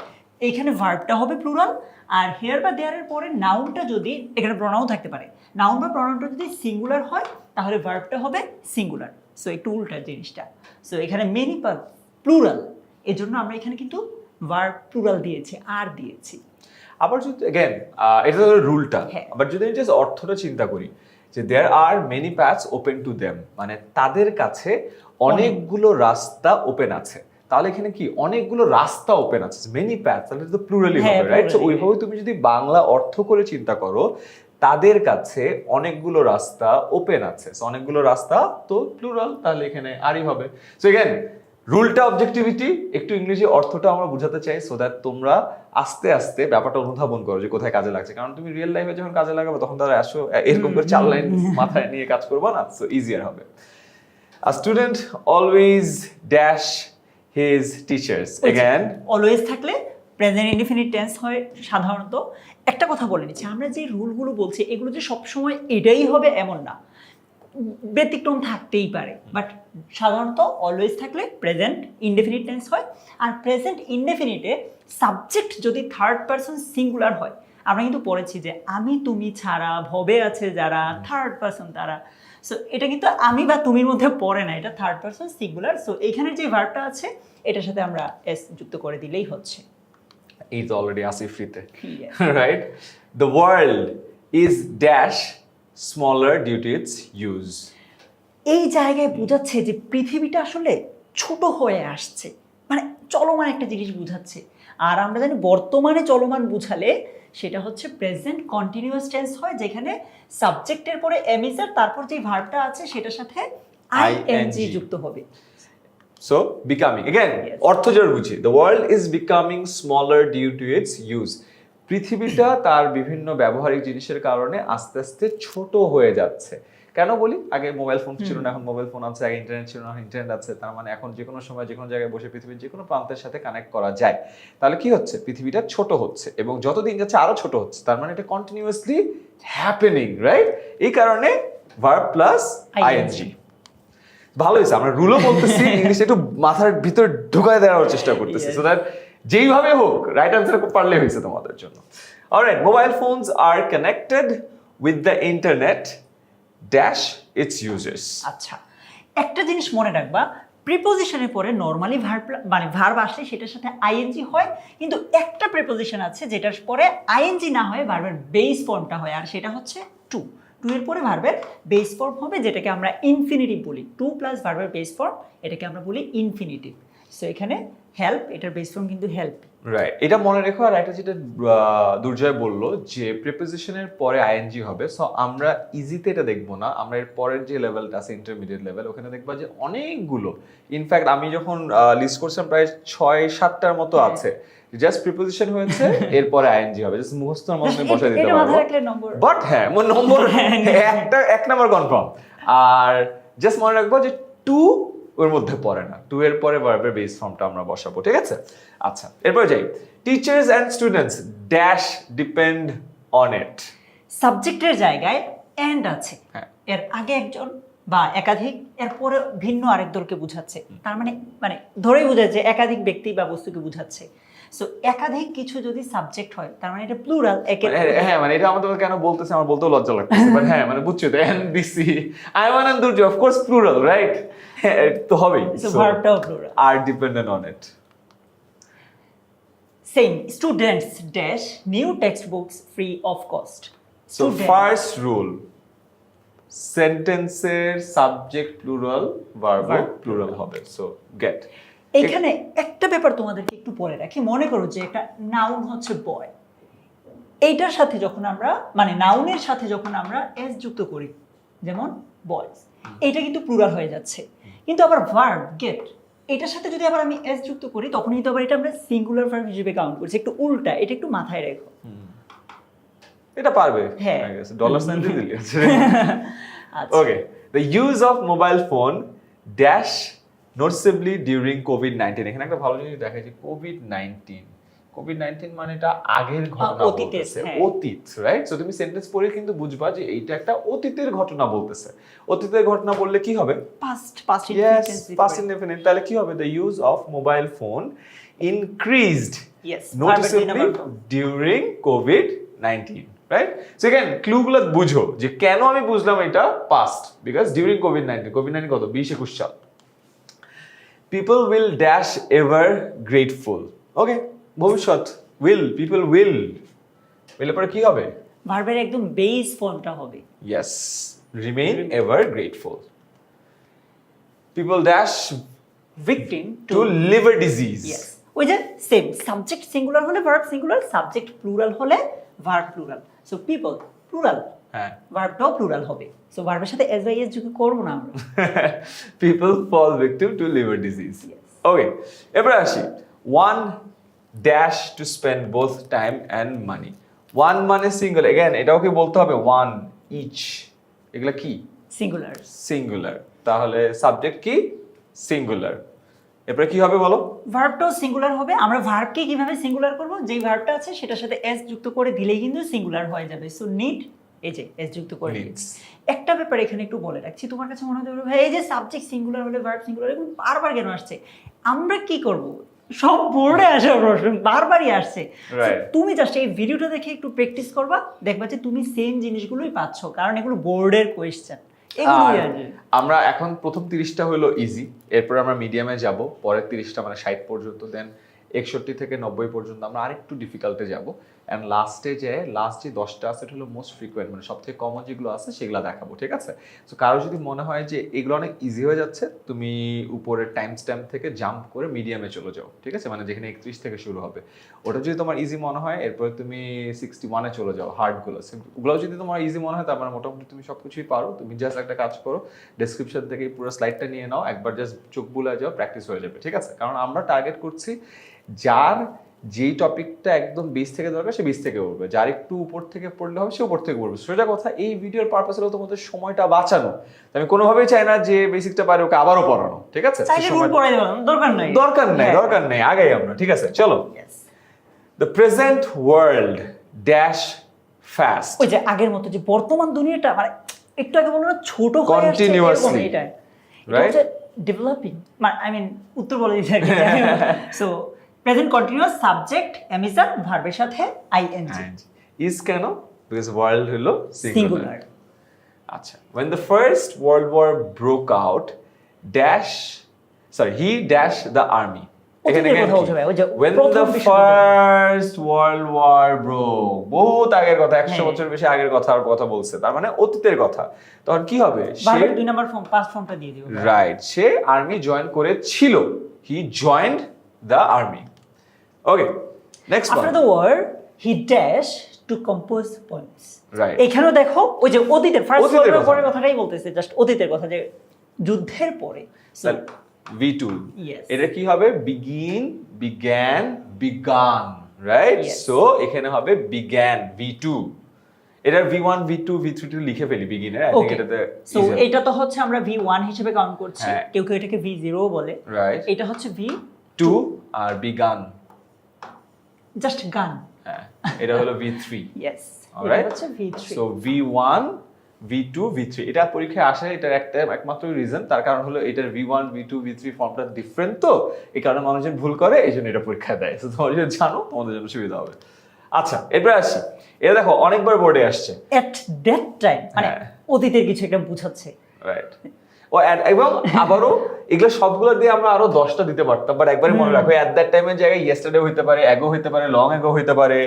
এইখানে ভার্বটা হবে প্লুরাল, আর হেয়ার বা দেয়ারের পরে নাউনটা যদি, এখানে প্রনাউন থাকতে পারে, নাউন বা প্রনাউনটা যদি সিঙ্গুলার হয় তাহলে ভার্বটা হবে সিঙ্গুলার। সো একটু উল্টা জিনিসটা। সো এখানে মেনি প্লুরাল, এজন্য আমরা এখানে কিন্তু ভার্ব প্লুরাল দিয়েছি, আর দিয়েছি। আবার যদি अगेन এটা তো রুলটা, হ্যাঁ। আবার যদি আমি জাস্ট অর্থটা চিন্তা করি যে there are many paths open to them, মানে তাদের কাছে অনেকগুলো রাস্তা ওপেন আছে, তাহলে এখানে কি অনেকগুলো রাস্তা ওপেন আছে, মেনি প্যাথস, তাহলে তো প্লুরালই হ্যাঁ, হবে, রাইট? সো plural-ই। ওইভাবে তুমি যদি বাংলা অর্থ করে চিন্তা করো, তাদের কাছে অনেকগুলো রাস্তা ওপেন আছে, সো অনেকগুলো রাস্তা তো প্লুরাল, তাহলে এখানে আরই হবে। সো এগেন রুলটা অবজেক্টিভিটি, একটু ইংরেজি অর্থটা আমরা বোঝাতে চাই সো দ্যাট তোমরা আস্তে আস্তে ব্যাপারটা অনুধাবন করো যে কোথায় কাজে লাগছে, কারণ তুমি রিয়েল লাইফে যখন কাজে লাগাবে তখন তারা আসো এরকম করে 4 লাইন মাথায় নিয়ে কাজ করবা না, সো ইজিয়ার হবে। A student always dash his teachers. Again, always থাকলে প্রেজেন্ট ইনডিফিনিট টেন্স হয় সাধারণত। একটা কথা বলে নিচ্ছি, আমরা যে রুলগুলো বলছি এগুলো যে সবসময় এটাই হবে এমন না, ব্যতিক্রম থাকতেই পারে, বাট সাধারণত অলওয়েজ থাকলে প্রেজেন্ট ইনডেফিনিট টেন্স হয়। আর প্রেজেন্ট ইনডেফিনিটে সাবজেক্ট যদি থার্ড পারসন সিঙ্গুলার হয়, আমরা কিন্তু পড়েছি যে আমি তুমি ছাড়া, ভবে আছে যারা, থার্ড পারসন তারা। সো এটা কিন্তু আমি বা তুমির মধ্যে পড়ে না, এটা থার্ড পারসন সিঙ্গুলার। সো এইখানে যে ভার্বটা আছে এটার সাথে আমরা এস যুক্ত করে দিলেই হচ্ছে। it's already আসিফ ফ্রিতে, Yes. right? The world is dash smaller due to its use. এই জায়গায় বোঝাচ্ছে যে পৃথিবীটা আসলে ছোট হয়ে আসছে, মানে চলমান একটা জিনিস বোঝাচ্ছে। আর আমরা জানি বর্তমানে চলমান বুঝালে সেটা হচ্ছে প্রেজেন্ট কন্টিনিউয়াস টেন্স হয়, যেখানে সাবজেক্টের পরে এমিজার, তারপর যে ভার্বটা আছে সেটার সাথে আইএনজি যুক্ত হবে। So becoming, again, Yes. অর্থ জোর বুঝি, the world is becoming smaller due to its use. পৃথিবীটা তার বিভিন্ন ব্যবহারিক জিনিসের কারণে আস্তে আস্তে ছোট হয়ে যাচ্ছে। কেন বলি? আগে মোবাইল ফোন ছিল না, এখন মোবাইল ফোন আছে, আগে ইন্টারনেট ছিল না, এখন ইন্টারনেট আছে, তার মানে এখন যে কোনো সময় যে কোনো জায়গায় বসে পৃথিবীর যে কোনো প্রান্তের সাথে কানেক্ট করা যায়। তাহলে কি হচ্ছে? পৃথিবীটা ছোট হচ্ছে, এবং যতদিন যাচ্ছে আরো ছোট হচ্ছে, তার মানে এটা কন্টিনিউয়াসলি হ্যাপেনিং, রাইট? এই কারণে ভার্ব প্লাস আইএনজি। ভালো হয়েছে, আমরা রুলও বলতেছি, ইংলিশ একটু মাথার ভিতর ঢুকায় দেওয়ার চেষ্টা করতেছি, Yes. সো দ্যাট যেইভাবে হোক রাইট আনসার পারলে হয়েছে তোমাদের জন্য। Alright, mobile phones are connected with the internet dash it's users. আচ্ছা, একটা জিনিস মনে রাখবা, প্রিপোজিশনের পরে নর্মালি ভার্ব, মানে ভার্ব আসলে সেটার সাথে আইএনজি হয়, কিন্তু একটা প্রিপোজিশন আছে যেটার পরে আইএনজি না হয়, ভার্বের বেস ফর্মটা হয়, আর সেটা হচ্ছে টু। টু এর পরে ভার্বের বেস ফর্ম হবে, যেটাকে আমরা ইনফিনিটিভ বলি। টু প্লাস ভার্বের বেস ফর্ম, এটাকে আমরা বলি ইনফিনিটিভ। সো এখানে হেল্প, এটার বেস ফর্ম কিন্তু হেল্প। রাইট, এটা মনে রেখো। আর একটা যেটা দুর্জয় বললো যে প্রিপোজিশনের পরে আইএনজি হবে, সো আমরা ইজিতে এটা দেখবো না, আমরা এর পরের যে লেভেলটা আছে ইন্টারমিডিয়েট লেভেল, ওখানে দেখবা যে অনেকগুলো, ইনফ্যাক্ট আমি যখন লিস্ট করছিলাম প্রায় 6-7টার মতো আছে, জাস্ট প্রিপোজিশন হয়েছে এরপরে আইএনজি হবে, জাস্ট মুখস্থর মধ্যে বসাই দিতে এটা পারবো। মাথায় রাখলে নম্বর। বাট হ্যাঁ, নম্বর এক নাম্বার কনফার্ম। আর জাস্ট মনে রাখবো যে টু ওর মধ্যে পড়ে না, টু এর পরে ভার্বের বেস ফর্মটা আমরা বসাবো, ঠিক আছে? আচ্ছা, এরপরে যাই। Teachers and students dash depend on it. সাবজেক্টের জায়গায় এন্ড আছে, হ্যাঁ। এর আগে একজন বা একাধিক, এরপরে ভিন্ন আরেক দলকে বুঝাচ্ছে, তার মানে মানে ধরেই বোঝাচ্ছে একাধিক ব্যক্তি বা বস্তুকে বুঝাচ্ছে। সো একাধিক কিছু যদি সাবজেক্ট হয় তার মানে এটা প্লুরাল। হ্যাঁ, মানে এটা আমাদের কেন বলতেছে, আমার বলতেও লজ্জা লাগতেছে, বাট হ্যাঁ, মানে বুঝছো তো, এনবিসি আইওয়ান and Durjoy, of course plural, right? তো হবেই, সো ভার্বটাও প্লুরাল। আর dependent on it. Same, students dash new text books free of cost. So first rule, সেন্টেন্সের সাবজেক্ট প্লুরাল, ভার্ব প্লুরাল হবে। So get. এখানে একটা ব্যাপার তোমাদেরকে একটু পরে রাখি, মনে করো যে একটা নাউন হচ্ছে বয়, এইটার সাথে যখন আমরা, মানে নাউনের সাথে যখন আমরা এস যুক্ত করি, যেমন বয়েজ, এটা কিন্তু প্লুরাল হয়ে যাচ্ছে। কিন্তু আবার ভার্ব গেট, এটার সাথে যদি আবার আমি এস যুক্ত করি তখন কিন্তু আবার এটা আমরা সিঙ্গুলার ভার্ব হিসেবে কাউন্ট করছি। একটু উল্টা, এটা একটু মাথায় রেখো। এটা পারবে, হ্যাঁ। ডলার সাইন দিয়ে দিলি। আচ্ছা, okay, the use of mobile phone dash noticeably during কোভিড-19। এখানে একটা ভালো জিনিস দেখা যায়, কোভিড-19 মানে এটা আগের ঘটনা অতীতের, বলতেছে, হ্যাঁ। অতীত, রাইট? সো তুমি সেন্টেন্স পড়ে কিন্তু বুঝবা যে এইটা একটা অতীতের ঘটনা বলতেছে। অতীতের ঘটনা বললে কি হবে? পাস্ট Yes, past indefinite, তাহলে কি হবে? The use of mobile phone increased Yes, noticeably during COVID-19, right? So again, clue গুলো বুঝো যে কেন আমি বুঝলাম এটা past, because during COVID-19 কত? 20-21 সাল। People will dash ever grateful. Okay, ভবিষ্যৎ, people will এর পরে কি হবে? ভার্বের একদম বেস ফর্মটা হবে। Yes, remain ever grateful. People dash victim to liver disease. Yes, ওই যে সেম সাবজেক্ট সিঙ্গুলার হলে ভার্ব সিঙ্গুলার, সাবজেক্ট প্লুরাল হলে verb plural. So people plural, হ্যাঁ। ভার্বটাও প্লুরাল হবে। সো ভার্বের সাথে এস বাই এস যুক্ত করব না আমরা। People fall victim to liver disease. Yes. Okay, এবার আসি, one dash to spend both time and money. One মানে সিঙ্গল, এগেন এটাও কি বলতে হবে? one each, এগুলা কি? সিঙ্গুলার। সিঙ্গুলার, তাহলে সাবজেক্ট কি? সিঙ্গুলার। এরপরে কি হবে বলো? ভার্বটাও সিঙ্গুলার হবে। আমরা ভার্বকে কিভাবে সিঙ্গুলার করব? যেই ভার্বটা আছে সেটার সাথে এস যুক্ত করে দিলেই কিন্তু সিঙ্গুলার হয়ে যাবে। সো নিড, এই যে এস যুক্ত করে Needs. একটা ব্যাপার এখানে একটু বলে রাখছি, তোমার কাছে মনে হতে পারে ভাই এই যে সাবজেক্ট সিঙ্গুলার হলে ভার্ব সিঙ্গুলার, এগুলো বারবার কেন আসছে? আমরা কি করব? সব বোর্ডে আসা প্রশ্ন বারবারই আসছে। Right. So, তুমি জাস্ট এই ভিডিওটা দেখে একটু প্র্যাকটিস করবা, দেখবা যে তুমি সেম জিনিসগুলোই পাচ্ছ, কারণ এগুলো বোর্ডের কোয়েশ্চেন। এগুলোই আর আসবে। আমরা এখন প্রথম 30টা হলো ইজি, এরপর আমরা মিডিয়ামে যাব, পরের 30টা মানে 60 পর্যন্ত, দেন 61 থেকে 90 পর্যন্ত আমরা আরেকটু ডিফিকাল্টে যাব, এন্ড লাস্টে যে লাস্ট যে 10টা আছে এটা হলো মোস্ট ফ্রিকোয়েন্ট, মানে সবথেকে কমন যেগুলো আছে সেগুলো দেখাবো, ঠিক আছে? সো কারো যদি মনে হয় যে এগুলো অনেক ইজি হয়ে যাচ্ছে, তুমি উপরের টাইম স্ট্যাম্প থেকে জাম্প করে মিডিয়ামে চলে যাও, ঠিক আছে? মানে যেখানে 31 থেকে শুরু হবে, ওটা যদি তোমার ইজি মনে হয় এরপরে তুমি 61-এ চলে যাও, হার্ডগুলো। ওগুলো যদি তোমার ইজি মনে হয় তার মানে মোটামুটি তুমি সব কিছুই পারো। তুমি জাস্ট একটা কাজ করো, ডেসক্রিপশন থেকে পুরো স্লাইডটা নিয়ে নাও, একবার জাস্ট চোখ বুলায় যাও, প্র্যাকটিস হয়ে যাবে, ঠিক আছে? কারণ আমরা টার্গেট করছি যার যেই টপিকটা একদম বেস থেকে দরকার সে বেস থেকে পড়বে, যার একটু উপর থেকে পড়লে হবে সে উপর থেকে পড়বে। সোজা কথা, এই ভিডিওর পারপাস হলো তোমাদের সময়টা বাঁচানো। আমি কোনোভাবেই চাই না যে বেসিকটা পারে ওকে আবারও পড়ানো, ঠিক আছে? চাইলে রুল পড়াই দেবেন, দরকার নাই। দরকার নেই, আগাই আমরা, ঠিক আছে? চলো। Yes. The present world dash fast. ওই যে আগের মতো যে বর্তমান দুনিয়াটা মানে একটু আগে বললো না ছোট হয়ে আসছে, Continuously. এরকম এটা Right? ডেভেলপিং, মানে আই মিন উত্তর বলে দিতে আর কি। সো প্রেজেন্ট কন্টিনিউয়াস, সাবজেক্ট এমিসার, ভার্বের সাথে আইএনজি। ইজ কেন? বিকজ ওয়ার্ল্ড হলো সিঙ্গুলার। সিঙ্গুলার। আচ্ছা, when the first world war broke out he dashed the army. এখানে অতীতের কথা বলছে ভাই, ওই যে when প্রথম the বিশ্বযুদ্ধ। first world war broke, বহুত আগের কথা, 100 হ্যাঁ। বছর বেশি আগের কথা বলছে, তার মানে অতীতের কথা। তখন কি হবে? ভার্বের 2 নাম্বার ফর্ম, পাস্ট ফর্মটা দিয়ে দিও। রাইট, সে আর্মি জয়েন করেছিল, he joined the army. Okay, next after the war he dash to compose points. Right, এখানেও দেখো ওই যে অতীতের ফার্স্ট অতীতের ওয়ার্ল্ড কথা। পরের কথাটাই বলতেছে, জাস্ট অতীতের কথা, যে যুদ্ধের পরে। So, V2, Yes. এটা কি হবে? begin, began, begun, right? Yes. So এখানে হবে began, V2। এটা V1, V2, V3 লিখে ফেলি begin এর, I think Okay. এটাতে সো এটা তো হচ্ছে আমরা V1 হিসেবে কাউন্ট করছি, হ্যাঁ। কেউ কেউ এটাকে V0 বলে, রাইট, এটা হচ্ছে V, 2 আর begun, জাস্ট গান। হ্যাঁ, এটা হলো V3। ইয়েস, এটা অলরাইট, হচ্ছে V3। So V1, V2, V3 এটা পরীক্ষায় আসে, এটার একমাত্র রিজন, তার কারণ হলো এটার V1, V2, V3 ফর্মটা ডিফারেন্ট, তো এই কারণে মানুষজন ভুল করে, এই জন্য এটা পরীক্ষা দেয়। তো তোমরা যদি জানো তোমাদের জন্য সুবিধা হবে। আচ্ছা, এরপর আসি, এটা দেখো অনেকবার বোর্ডে আসছে, এট দ্যাট টাইম, মানে হ্যাঁ। অতীতের কিছু একটা বুঝাচ্ছে। রাইট। এবং আবারও এগুলো সবগুলো দিয়ে আমরা আরো 10টা দিতে পারতাম, বাট একবারে মনে রাখো এট দ্যাট টাইমের জায়গায় ইয়েস্টারডে হইতে পারে, অ্যাগো হইতে পারে, লং অ্যাগো হইতে পারে,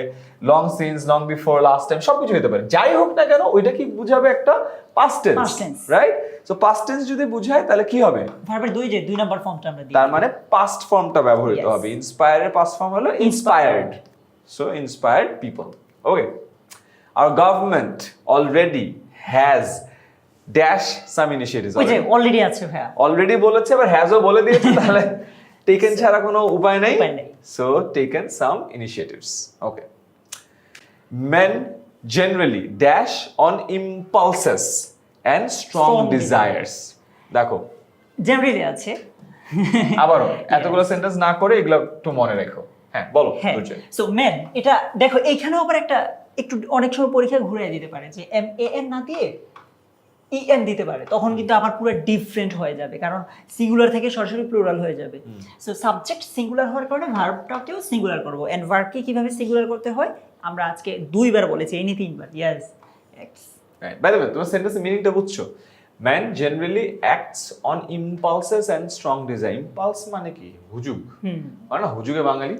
long since, long before, last time, সবকিছু হইতে পারে। যাই হোক না কেন ওইটা কি বুঝাবে? একটা past tense, Past tense. Right? So past tense যদি বুঝায় তাহলে কি হবে? ভার্বের 2 নাম্বার ফর্মটা আমরা দিই। তার মানে পাস্ট ফর্মটা ব্যবহৃত Yes. হবে। ইন্সপায়ারের পাস্ট ফর্ম হলো inspired, so inspired people. Okay, our government already has dash some initiatives. ওই যে অলরেডি আছে ভাইয়া। অলরেডি বলেছে, আবার হ্যাজও বলে দিয়েছে, তাহলে টেকেন ছাড়া কোনো উপায় নেই। উপায় নেই। So taken some initiatives. Okay. Men generally dash on impulses and strong Strong desires. দেখো জেনারেলি আছে। আবারও এতগুলো সেন্টেন্স না করে এগুলো একটু মনে রেখো। হ্যাঁ বলো হ্যাঁ, দুর্জয়। সো ম্যান এটা দেখো এইখানেও আবার একটা একটু অনেক সময় পরীক্ষা ঘুরিয়ে দিতে পারে যে MAN না দিয়ে EN দিতে পারে, তখন কিন্তু আবার পুরো ডিফারেন্ট হয়ে যাবে, কারণ সিঙ্গুলার থেকে সরাসরি প্লুরাল হয়ে যাবে। সো সাবজেক্ট সিঙ্গুলার হওয়ার কারণে ভার্বটাকেও সিঙ্গুলার করবো, এন্ড ভার্বকে কিভাবে সিঙ্গুলার করতে হয় আমরা আজকে 2বার বলেছি, এই নিয়ে 3বার। ইয়েস, বাই দ্য ওয়ে তোমার সেন্টেন্সের মিনিংটা বুঝছো? Man generally acts on impulses and strong desire. Impulse মানে কি? হুজুগ। মানে না হুজুগে বাঙালি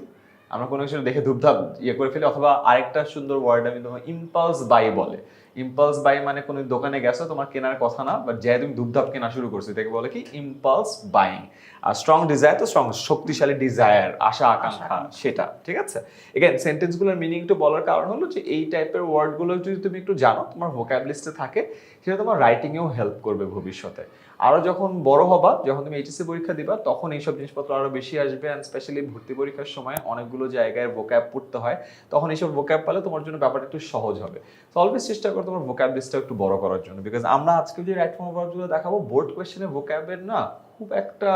আমরা কোনো কিছু দেখে ধুপধাপ ইয়ে করে ফেলি, অথবা আরেকটা সুন্দর ওয়ার্ড আমি তোমার ইম্পালস বাই বলে। ইম্পালস বাই মানে কোনো দোকানে গেছো, তোমার কেনার কথা না, বাট যাই তুমি ধুপধাপ কেনা শুরু করছো, এটাকে বলে কি ইম্পালস বাইং। আর স্ট্রং ডিজায়ার তো স্ট্রং শক্তিশালী ডিজায়ার, আশা আকাঙ্ক্ষা, সেটা। ঠিক আছে। এগেন সেন্টেন্সগুলোর মিনিং একটু বলার কারণ হলো যে এই টাইপের ওয়ার্ডগুলো যদি তুমি একটু জানো, তোমার ভোকাব লিস্টে থাকে, সেটা তোমার রাইটিংয়েও হেল্প করবে ভবিষ্যতে। আরও যখন বড় হবা, যখন তুমি এইচএসসি পরীক্ষা দিবা, তখন এইসব জিনিসপত্র আরও বেশি আসবে। অ্যান্ড স্পেশালি ভর্তি পরীক্ষার সময় অনেকগুলো জায়গায় ভোকাব পড়তে হয়, তখন এইসব ভোকাব পেলে তোমার জন্য ব্যাপারটা একটু সহজ হবে। তো অলওয়েজ চেষ্টা করো তোমার ভোকাব লিস্টটা একটু বড় করার জন্য, বিকজ আমরা আজকে যে রাইট ফর্ম ওয়ার্ডগুলো দেখাবো, বোর্ড কোয়েশ্চেনে ভোকাবের না খুব একটা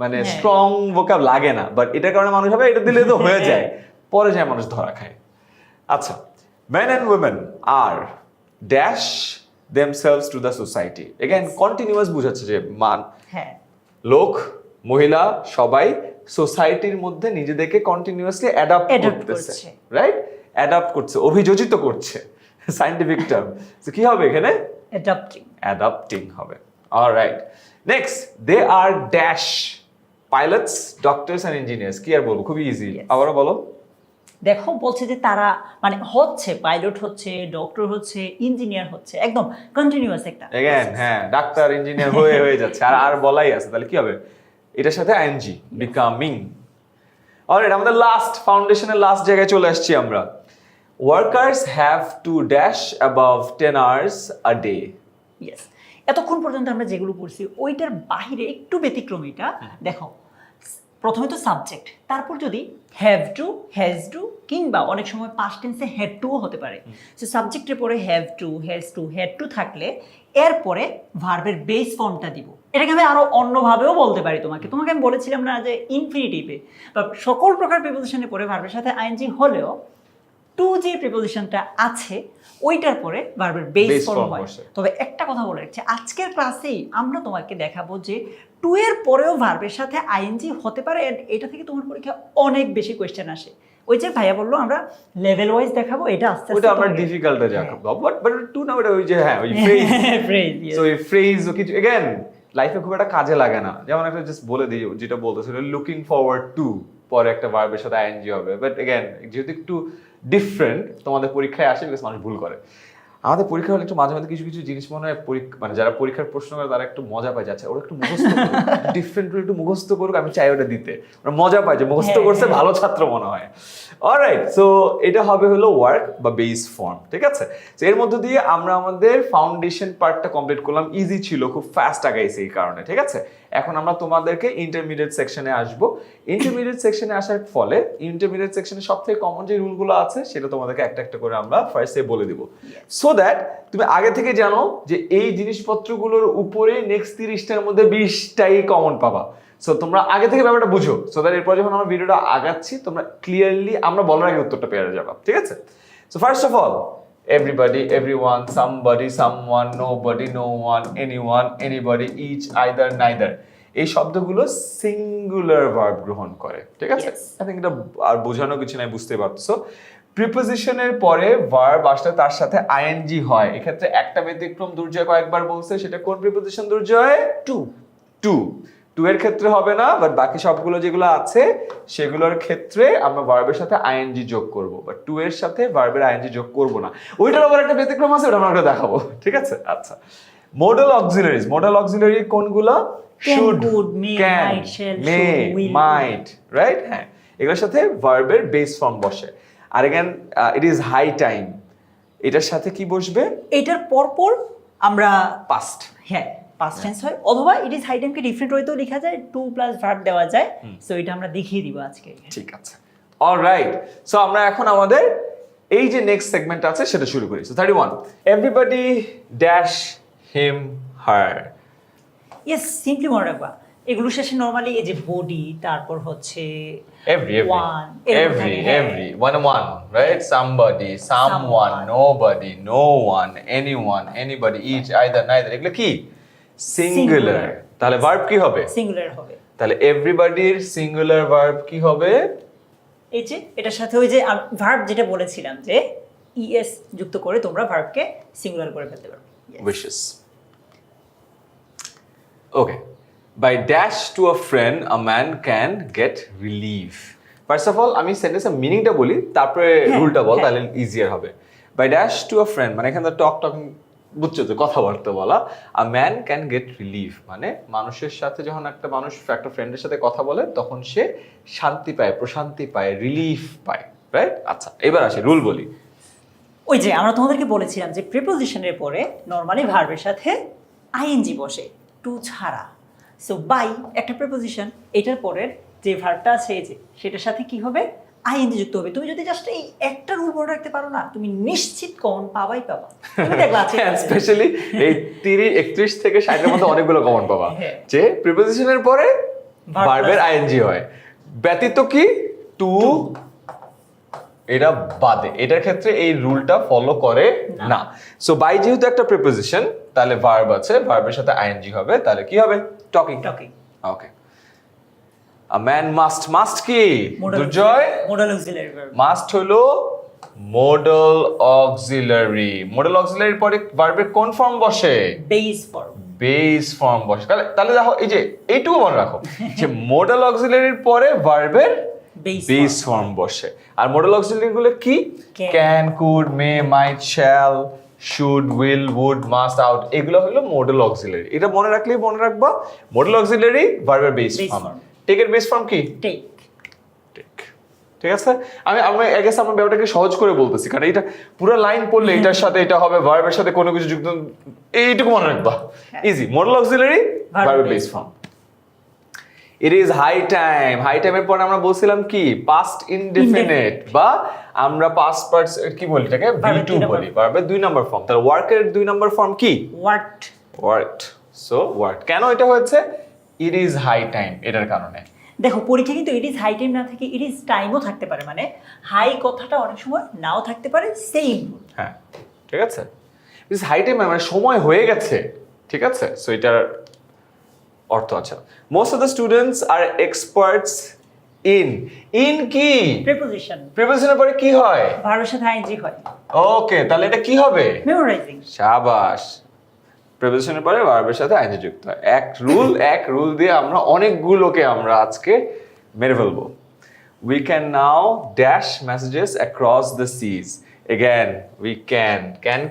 মানে স্ট্রং ভোকাব লাগে না, বাট এটার কারণে মানুষ হবে এটা দিলে তো হয়ে যায়, পরে যায় মানুষ ধরা খায়। আচ্ছা, men and women are dash themselves to the society. Again continuous বুঝাচ্ছে যে হ্যাঁ, লোক মহিলা সবাই সোসাইটির মধ্যে নিজেদেরকে কন্টিনিউয়াসলি অ্যাডাপ্ট করতেছে, রাইট? অ্যাডাপ্ট করছে, অভিযোজিত করছে, সায়েন্টিফিক টার্ম। তো কি হবে এখানে? অ্যাডাপ্টিং হবে। Alright, next, they are dash pilots, doctors and engineers. কি আর বলবো, খুবই ইজি। আবারও বলো। দেখো বলছে যে তারা মানে হচ্ছে, পাইলট হচ্ছে, ডক্টর হচ্ছে, ইঞ্জিনিয়ার হচ্ছে, একদম কন্টিনিউয়াস একটা। এগেন হ্যাঁ, ডাক্তার ইঞ্জিনিয়ার হয়ে যাচ্ছে, আর বলাই আছে, তাহলে কি হবে? এটার সাথে আইএনজি, বিকামিং। অলরাইট, আমাদের লাস্ট ফাউন্ডেশনের লাস্ট জায়গায় চলে আসছি আমরা। Workers have to dash above 10 hours a day. Yes, এতক্ষণ পর্যন্ত আমরা যেগুলো পড়ছি ওইটার বাহিরে একটু ব্যতিক্রম এটা। দেখো প্রথমে তো সাবজেক্ট, তারপর যদি হ্যাভ টু, হ্যাজ টু, কিংবা অনেক সময় পাস্ট টেন্সে হ্যাড টুও হতে পারে। সো সাবজেক্টের পরে have to, has to, had to থাকলে এরপরে ভার্বের বেস ফর্মটা দিব। এটাকে আমি আরো অন্যভাবেও বলতে পারি। তোমাকে আমি বলেছিলাম না যে ইনফিনিটিভে বা সকল প্রকার প্রিপোজিশনের পরে ভার্বের সাথে আইএনজি হলেও টু যে প্রিপোজিশনটা আছে ওইটার পরে ভার্বের বেস ফর্ম হয়। তবে একটা কথা বলে রাখছি, আজকের ক্লাসেই আমরা তোমাকে দেখাবো যে টু এর পরেও ভার্বের সাথে আইএনজি হতে পারে, এন্ড এটা থেকে তোমার পরীক্ষা অনেক বেশি কোয়েশ্চেন আসে। ওই যে ভাইয়া বললো আমরা লেভেল ওয়াইজ দেখাবো, এটা আস্তে আস্তে ওটা আমরা ডিফিকাল্ট দেখাবো, বাট টু না, ওটা ওই যে হ্যাঁ ওই ফ্রেজ সো এই ফ্রেজ ও কিছু এগেইন লাইফে খুব একটা কাজে লাগে না। যেমন একটা জাস্ট বলে দিই, যেটা বলতেছিল লুকিং ফরওয়ার্ড টু, পরে একটা ভার্বের সাথে আইএনজি হবে, বাট এগেইন যেহেতু একটু ডিফারেন্ট তোমাদের পরীক্ষায় আসে, বিকজ মানুষ ভুল করে। আমাদের পরীক্ষা হলে একটু মাঝে মাঝে কিছু কিছু জিনিস মনে হয় মানে যারা পরীক্ষার প্রশ্ন করে তারা একটু মজা পায়, যাচ্ছে ওরা একটু মুখস্থ ডিফারেন্ট করে একটু মুখস্থ করুক, আমি চাই ওটা দিতে, ওরা মজা পায় যে মুখস্থ করছে, ভালো ছাত্র মনে হয়। অলরাইট, সো এটা হবে হলো ওয়ার্ক বা বেস ফর্ম। ঠিক আছে, তো এর মধ্য দিয়ে আমরা আমাদের ফাউন্ডেশন পার্টটা কমপ্লিট করলাম। ইজি ছিল, খুব ফাস্ট আগাইছে এই কারণে। ঠিক আছে, এখন আমরা তোমাদেরকে ইন্টারমিডিয়েট সেকশনে আসবো। ইন্টারমিডিয়েট সেকশনে আসার ফলে ইন্টারমিডিয়েট সেকশনে সবথেকে কমন যে রুলগুলো আছে সেটা তোমাদেরকে একটা একটা করে আমরা ফার্স্টে বলে দিব, সো দ্যাট তুমি আগে থেকে জানো যে এই জিনিসপত্রগুলোর উপরে নেক্সট 30টার মধ্যে 20টাই কমন পাবা। সো তোমরা আগে থেকে ব্যাপারটা বুঝো, সো দ্যাট এরপর যখন আমরা ভিডিওটা আগাচ্ছি তোমরা ক্লিয়ারলি আমরা বলার আগে উত্তরটা পেয়ে যাবা। ঠিক আছে, so first of all, everybody, everyone, somebody, someone, nobody, no one, anyone, anybody, each, either, neither, এই শব্দগুলো সিঙ্গুলার ভার্ব গ্রহণ করে। ঠিক আছে, আই থিংক এটা আর বোঝানো কিছু নাই, বুঝতে পারছো। প্রিপোজিশনের পরে ভার্ব আসলে তার সাথে আইএনজি হয়। এক্ষেত্রে একটা ব্যতিক্রম দুর্জয় কয়েকবার বলছে, সেটা কোন প্রিপোজিশন দুর্জয়? টু এর ক্ষেত্রে হবে না, বাট বাকি সবগুলো যেগুলো আছে সেগুলোর ক্ষেত্রে আমরা ভার্বের সাথে আইএনজি যোগ করব, বাট টু এর সাথে ভার্বের আইএনজি যোগ করব না। ওইটার আবার একটা ব্যতিক্রম আছে, ওটা আমরা দেখাবো। ঠিক আছে, আচ্ছা, মডেল অক্সিলারিজ, মডেল অক্সিলারি কোনগুলো? Should, can, may, might, right? হ্যাঁ, এগুলোর সাথে ভার্বের বেস ফর্ম বসে। আর again it is high time, এটার সাথে কি বসবে? এটার পরপর আমরা পাস্ট। হ্যাঁ পাস্ট টেন্স হয়, অথবা ইট ইজ হাই টাইমকে ডিফারেন্ট ওয়েতেও লেখা যায়, টু প্লাস ভার্ব দেওয়া যায়। সো এটা আমরা দেখিয়ে দিব আজকে। ঠিক আছে, অলরাইট। সো আমরা এখন আমাদের এই যে নেক্সট সেগমেন্ট আছে সেটা শুরু করি। সো 31, এভরিবডি ড্যাশ হিম হার। ইয়েস, সিম্পলি মনে রাখবা এগুলো শেষে নরমালি এই যে বডি, তারপর হচ্ছে Every, one, এরকম থাকে, হ্যাঁ। one, right? Somebody, someone, nobody, no one, anyone, anybody, each, either, neither, এগুলো কি সিঙ্গুলার। তাহলে ভার্ব কি হবে? সিঙ্গুলার হবে। তাহলে এভরিবডির সিঙ্গুলার ভার্ব কি হবে? এই যে এটার সাথে ওই যে ভার্ব যেটা বলেছিলাম যে ইএস যুক্ত করে তোমরা ভার্বকে সিঙ্গুলার করে ফেলতে পারো। wishes. Okay. By dash to a friend, a man can get relief. First of all, আমি সেন্টেন্সের মিনিংটা বলি, তারপরে রুলটা বল, তাহলে ইজিয়ার হবে। By dash to a friend মানে এখানে টক বুঝছো তো, কথাবার্তা বলা। A man can get relief মানে মানুষের সাথে যখন একটা মানুষ একটা ফ্রেন্ডের সাথে কথা বলে তখন সে শান্তি পায়, প্রশান্তি পায়, রিলিফ পায়, রাইট? আচ্ছা, এবার আসি রুল বলি। ওই যে আমরা তোমাদেরকে বলেছিলাম যে প্রিপোজিশনের পরে নরমালি ভার্বের সাথে আইএনজি বসে, টু ছাড়া। সো বাই একটা প্রিপোজিশন, এটার পরের যে ভার্বটা আছে এই যে সেটার সাথে কি হবে? আইএনজি যুক্ত হবে। তুমি যদি জাস্ট এই একটা রুল মনে রাখতে পারো না, তুমি নিশ্চিত কমন পাবাই পাবা। তুমি দেখবা আছে স্পেশালি এই 31 থেকে 60 এর মধ্যে অনেকগুলো কমন পাবা হ্যাঁ। যে প্রিপোজিশনের পরে Verb ভার্বের plus- আইএনজি হয়, ব্যতীত কি টু এটা বাদে। এটার ক্ষেত্রে এই রুলটা ফলো করে না। সো বাই যেহেতু একটা প্রিপোজিশন, তাহলে ভার্ব আছে, ভার্বের সাথে আইএনজি হবে, তাহলে কি হবে? Talking. Talking. Okay. A man must কি? দুর্জয় মোডাল অক্সিলারি ভার্ব। মাস্ট হলো মডাল অক্সিলারি। মডাল অক্সিলারির পরে ভার্বের কোন ফর্ম বসে? Base form. বেস ফর্ম বসে। তাহলে দেখো এই যে এইটুকু মনে রাখো যে মডাল অক্সিলারির পরে ভার্বের বেস ফর্ম বসে। আর মডাল অক্সিলারি গুলো কি? Can, could, may, might, shall, should, will, would, must, ought, এগুলো হলো মডাল অক্সিলারি। এটা মনে রাখলেই মনে রাখবা মডাল অক্সিলারি ভার্বের বেস ফর্ম। টেকের বেস ফর্ম কি? টেক। ঠিক আছে, আমি আই গেস আমার ব্যাপারটাকে সহজ করে বলতেছি, কারণ এটা পুরো লাইন পড়লে এটার সাথে এটা হবে, ভার্বের সাথে কোনো কিছু যুক্ত, এইটুকু মনে রাখবা। ইজি, মডাল অক্সিলারি ভার্বের base form. It is high time. High টাইমের পর আমরা বলছিলাম কি? পাস্ট ইনডেফিনিট, বা আমরা পাস্ট পার্টস কি বলি এটাকে? V2 বলি। ভার্বের 2 নাম্বার ফর্ম। তাহলে ওয়ার্কের 2 নাম্বার ফর্ম কি? ওয়ার্কড। So worked. কেন এটা হচ্ছে? ইট ইজ হাই টাইম, এটার কারণে। দেখো পরীক্ষা কিন্তু ইট ইজ হাই টাইম না থেকে ইট ইজ টাইমও থাকতে পারে, মানে হাই কথাটা অনেক সময় নাও থাকতে পারে, সেম। হ্যাঁ, ঠিক আছে। ইট ইজ হাই টাইম মানে সময় হয়ে গেছে, ঠিক আছে। সো এটার অর্থ আছে most of the students are experts in কি? প্রিপোজিশন। প্রিপোজিশনের পরে কি হয়? ভার্বের সাথে আইএনজি হয়। ওকে, তাহলে এটা কি হবে? মেমোরাইজিং। শাবাশ। প্রিপোজিশনের পরে ভার্বের সাথে আইএনজি যুক্ত হয়। এক রুল দিয়ে আমরা অনেকগুলোকে আমরা আজকে মেরে ফেলবো। We can now dash messages across the seas. Again, we can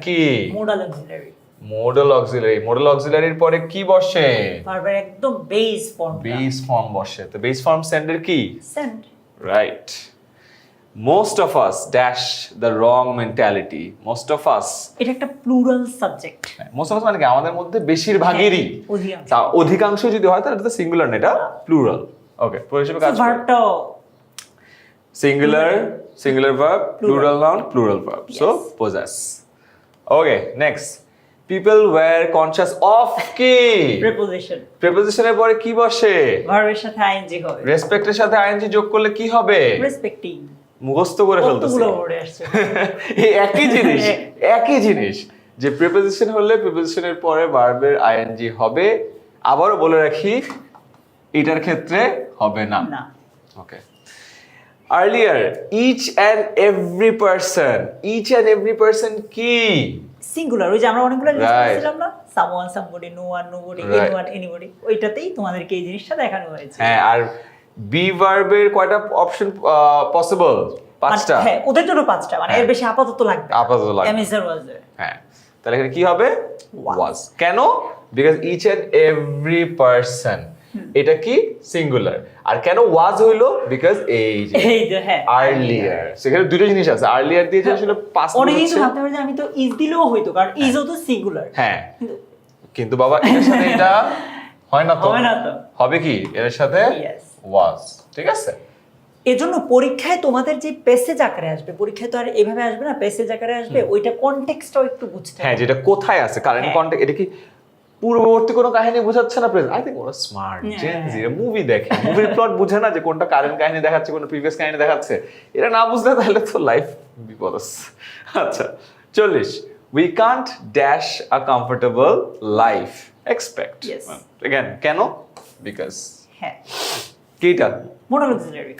কি? Modal auxiliary. Modal auxiliary. Modal অক্সিলারির পরে কি বসে? ভার্বের একদম বেস ফর্ম। বেস ফর্ম বসে। তো বেস ফর্ম সেন্ডের কি? Send. Right. Most of us dash the wrong mentality. Most of us, এটা একটা plural subject. most of us মানে কি? আমাদের মধ্যে বেশিরভাগেরই। অধিকাংশ। অধিকাংশ যদি হয় তাহলে এটা সিঙ্গুলার না, এটা প্লুরাল। ওকে, পুরো হিসেবে কাজ করে। ভার্বটাও singular verb, plural noun, plural verb. So possess. Okay, next. People were conscious of কি? প্রিপোজিশন। প্রিপোজিশনের পরে কি বসে? ভার্বের সাথে আইএনজি হবে। রেসপেক্টের সাথে আইএনজি যোগ করলে কি হবে? রেসপেক্টিং। মুখস্থ করে ফেলতেছি। কতগুলো ওয়ার্ড আসছে। এই একই জিনিস যে প্রিপোজিশন হলে প্রিপোজিশনের পরে ভার্বের আইএনজি হবে। আবারও বলে রাখি এটার ক্ষেত্রে হবে না। Okay. Earlier each and every person কি? সিঙ্গুলার। ওই যে আমরা অনেকগুলো লিস্ট করেছিলাম না, someone, somebody, no one, nobody, anyone, anybody, ওইটাতেই তোমাদেরকে এই জিনিসটা দেখানো হয়েছে। হ্যাঁ, আর বি ভার্বের কয়টা অপশন পসিবল? 5টা। হ্যাঁ, ওদের জন্য 5টা, মানে এর বেশি আপাতত লাগবে। Am is are was there. হ্যাঁ, তাহলে এখানে কি হবে? ওয়াজ। কেন? Because each and every person. এটা কি সিঙ্গুলার। আর কেন ওয়াজ হইলো, বিকজ এই যে এই যে হ্যাঁ আর্লিয়ার, সেখানে দুটো জিনিস আছে, আর্লিয়ার দিয়ে যে আসলে পাস্ট অনেকেই তো ভাবতে পারে যে আমি তো ইজ দিলেও হইতো, কারণ ইজও তো সিঙ্গুলার। হ্যাঁ, কিন্তু বাবা এর সাথে এটা হয় না তো, হবে না তো। হবে কি এর সাথে Yes. ওয়াজ, ঠিক আছে। এজন্য পরীক্ষায় তোমাদের যে প্যাসেজ আকারে আসবে, পরীক্ষায় তো আর এভাবে আসবে না, প্যাসেজ আকারে আসবে, ওইটা কনটেক্সটটাও একটু বুঝতে হ্যাঁ, হবে। যেটা কোথায় আছে, কারেন্ট হ্যাঁ। কন্টেক্ট, এটা কি পূর্ববর্তী কোনো কাহিনী বোঝাচ্ছে না প্রেজেন্ট? আই থিংক ওরা স্মার্ট হ্যাঁ। জেন জি, মুভি দেখে, মুভির প্লট বুঝে না যে কোনটা কারেন্ট কাহিনী দেখাচ্ছে, কোনটা প্রিভিয়াস কাহিনী দেখাচ্ছে। এটা না বুঝলে তাহলে তো লাইফ বিপদ আছে। আচ্ছা 40, we can't dash a comfortable life expect. Yes. Again কেন? বিকজ হ্যাঁ, কিটা মোডাল অক্সিলারি,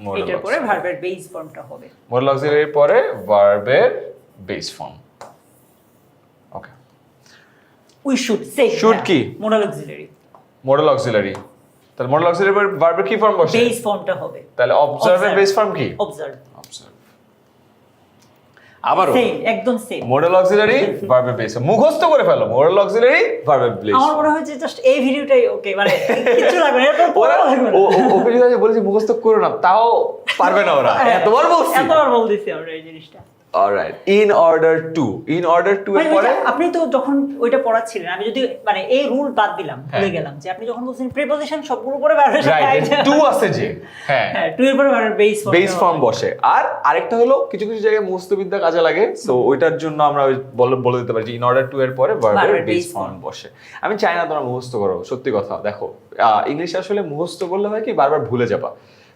Modal এটার পরে auxiliary। ভার্বের বেস ফর্মটা হবে। মোডাল অক্সিলারির পরে ভার্বের base form. Okay, we should say Should কি? মোডাল অক্সিলারি, মোডাল অক্সিলারি, তাহলে মোডাল অক্সিলারির পরে ভার্বের কি ফর্ম বসে? বেস ফর্মটা হবে। তাহলে অবজার্ভের বেস ফর্ম কি? Observe, observe. আবারও সেম, একদম সেম। মোডাল অক্সিলারি ভার্বের বেস, মুখস্থ করে ফেলো, মোডাল অক্সিলারি ভার্বের বেস। আমার মনে হয় যে জাস্ট এই ভিডিওটাই ওকে, মানে কিছু লাগবে না, এরপর ওরা পড়া লাগবে না। ওকে যদি বলেছি মুখস্থ করো না, তাও পারবে না ওরা, এতবার বলছি। এতবার বলতেছি আমরা এই জিনিসটা। Alright, in order to, in order to এর ভাই, পরে আপনি তো যখন ওইটা পড়াচ্ছিলেন, আমি যদি মানে এই রুল বাদ দিলাম, ভুলে হ্যাঁ। গেলাম যে আপনি যখন বলছেন প্রিপোজিশন সবগুলো পরে ভার্বের সাথে রাইট, টু আছে যে, হ্যাঁ হ্যাঁ, টু এর পরে ভার্বের বেস ফর্ম, বেস ফর্ম বসে। আর আরেকটা হলো কিছু কিছু জায়গায় মুস্তবিদ্যা কাজে লাগে, সো ওইটার জন্য আমরা বলে দিতে পারি যে ইন অর্ডার টু এর পরে ভার্বের ভার্বের বেস base ফর্ম বসে। আমি চাই না তোমরা মুখস্থ করো, সত্যি কথা। দেখো ইংলিশ আসলে মুখস্থ করলে হয় কি বারবার ভুলে যাবা,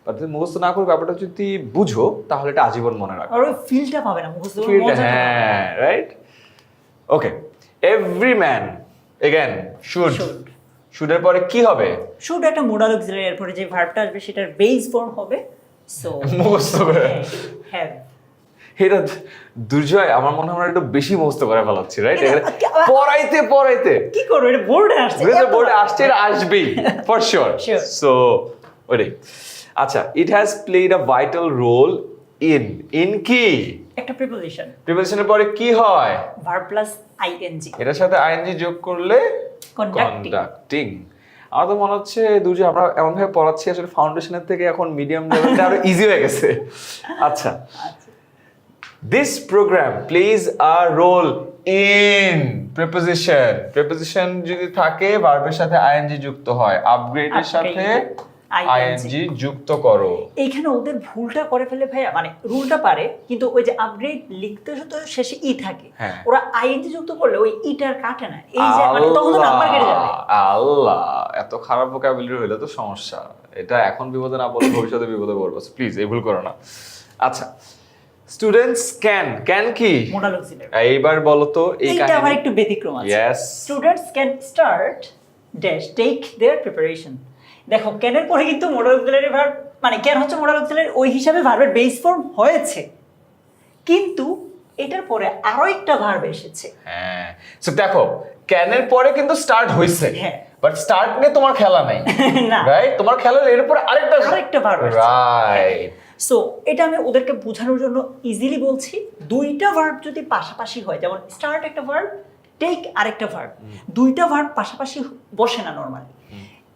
বাট তুমি মুখস্থ না করে ব্যাপারটা যদি বুঝো তাহলে এটা আজীবন মনে রাখবে। আর ওই ফিলটা পাবে না মুখস্থ করে, Feel টা, মজাটা পাবে না। হ্যাঁ, right. Okay, every man again should, Should. শুডের পরে কি হবে? শুড একটা মোডাল অক্সিলারি, এর পরে যে ভার্বটা আসবে সেটার বেস ফর্ম হবে সো মুখস্থ করে। হ্যাভ। এটা দুর্জয়, আমার মনে হয় আমরা একটু বেশি মুখস্থ করে ফেলাচ্ছি, রাইট? এটা- পড়াইতে পড়াইতে কি করবো, এটা বোর্ডে আসছে, বোর্ডে আসছে, এটা আসবেই ফর শিওর। Sure. সো ওইটাই। আচ্ছা, it has played a vital role in কি? একটা প্রিপোজিশন, প্রিপোজিশনের পরে কি হয়? ভার্ব প্লাস আইএনজি, এটার সাথে আইএনজি যোগ করলে কন্ডাক্টিং। কন্ডাক্টিং। আমার তো মনে হচ্ছে দুর্জয় আমরা এমন ভাবে পড়াচ্ছি আসলে ফাউন্ডেশনের থেকে এখন মিডিয়াম লেভেলটা আরো ইজি হয়ে গেছে। আচ্ছা, this program plays a role in preposition. preposition যদি থাকে ভার্বের সাথে আইএনজি যুক্ত হয়, আপগ্রেডের সাথে আইএনজি যুক্ত করো। এইখানে ওদের ভুলটা করে ফেলে ভাইয়া, মানে রুলটা পারে কিন্তু ওই যে আপগ্রেড লিখতে তো শেষে ই থাকে, হ্যাঁ। ওরা আইএনজি যুক্ত করলে ওই ইটার কাটে না, এই যে মানে তখন তো নাম্বার কেটে যাবে। আল্লাহ, এত খারাপ ভোকাবুলারি হইলে তো সমস্যা। এটা এখন বিপদে না পড়লে ভবিষ্যতে বিপদে পড়বো, প্লিজ এই ভুল করো না। আচ্ছা, স্টুডেন্টস ক্যান কি? Modal auxiliary. এইবার বলো তো এই এইটা আবার কাহিনী। একটু ব্যতিক্রম আছে। Yes. Students can start dash take their preparation. দেখো ক্যানের পরে কিন্তু মোডাল অক্সিলারি ভার্ব, মানে ক্যান হচ্ছে মোডাল অক্সিলারি, ওই হিসাবে ভার্বের বেস ফর্ম হয়েছে, কিন্তু এটার পরে আরো একটা ভার্ব এসেছে। হ্যাঁ, সো দেখো ক্যানের পরে কিন্তু স্টার্ট হইছে, হ্যাঁ। বাট স্টার্ট নিয়ে তোমার খেলা নাই, না। রাইট? তোমার খেলা হলো এর উপরে আরেকটা verb আসছে। রাইট। সো এটা আমি ওদেরকে বোঝানোর জন্য ইজিলি বলছি, দুইটা ভার্ব যদি পাশাপাশি হয়, যেমন স্টার্ট একটা ভার্ব, টেক আরেকটা ভার্ব, দুইটা ভার্ব পাশাপাশি বসে না নরমালি।